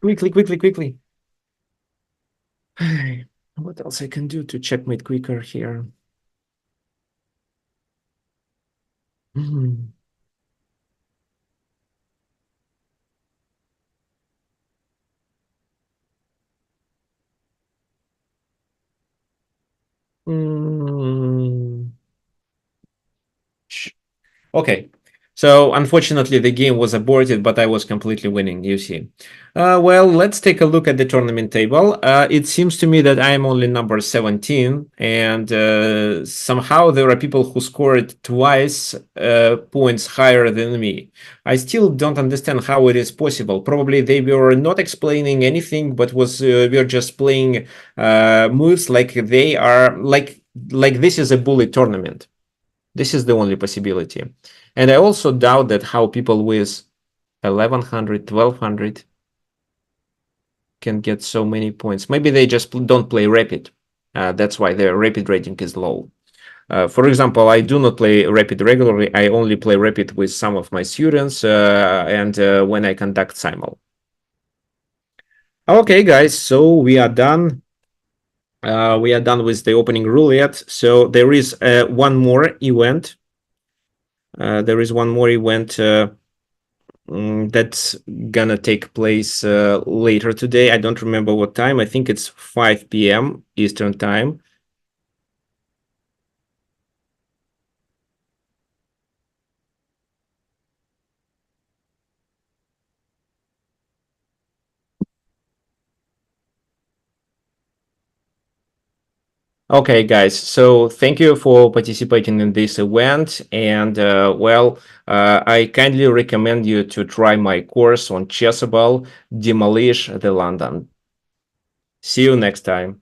Quickly, quickly, quickly. What else I can do to checkmate quicker here? Hmm. Okay. So unfortunately, the game was aborted, but I was completely winning, you see. Well, let's take a look at the tournament table. It seems to me that I am only number 17, and somehow there are people who scored twice points higher than me. I still don't understand how it is possible. Probably they were not explaining anything, but we're just playing moves like they are like this is a bullet tournament. This is the only possibility. And I also doubt that how people with 1100, 1200 can get so many points. Maybe they just don't play rapid. That's why their rapid rating is low. For example, I do not play rapid regularly. I only play rapid with some of my students and when I conduct simul. Okay, guys, so we are done. We are done with the opening roulette. So there is one more event. There is one more event that's gonna take place later today. I don't remember what time. I think it's 5 p.m. Eastern time. Okay, guys, so thank you for participating in this event. And well, I kindly recommend you to try my course on Chessable, Demolish the London. See you next time.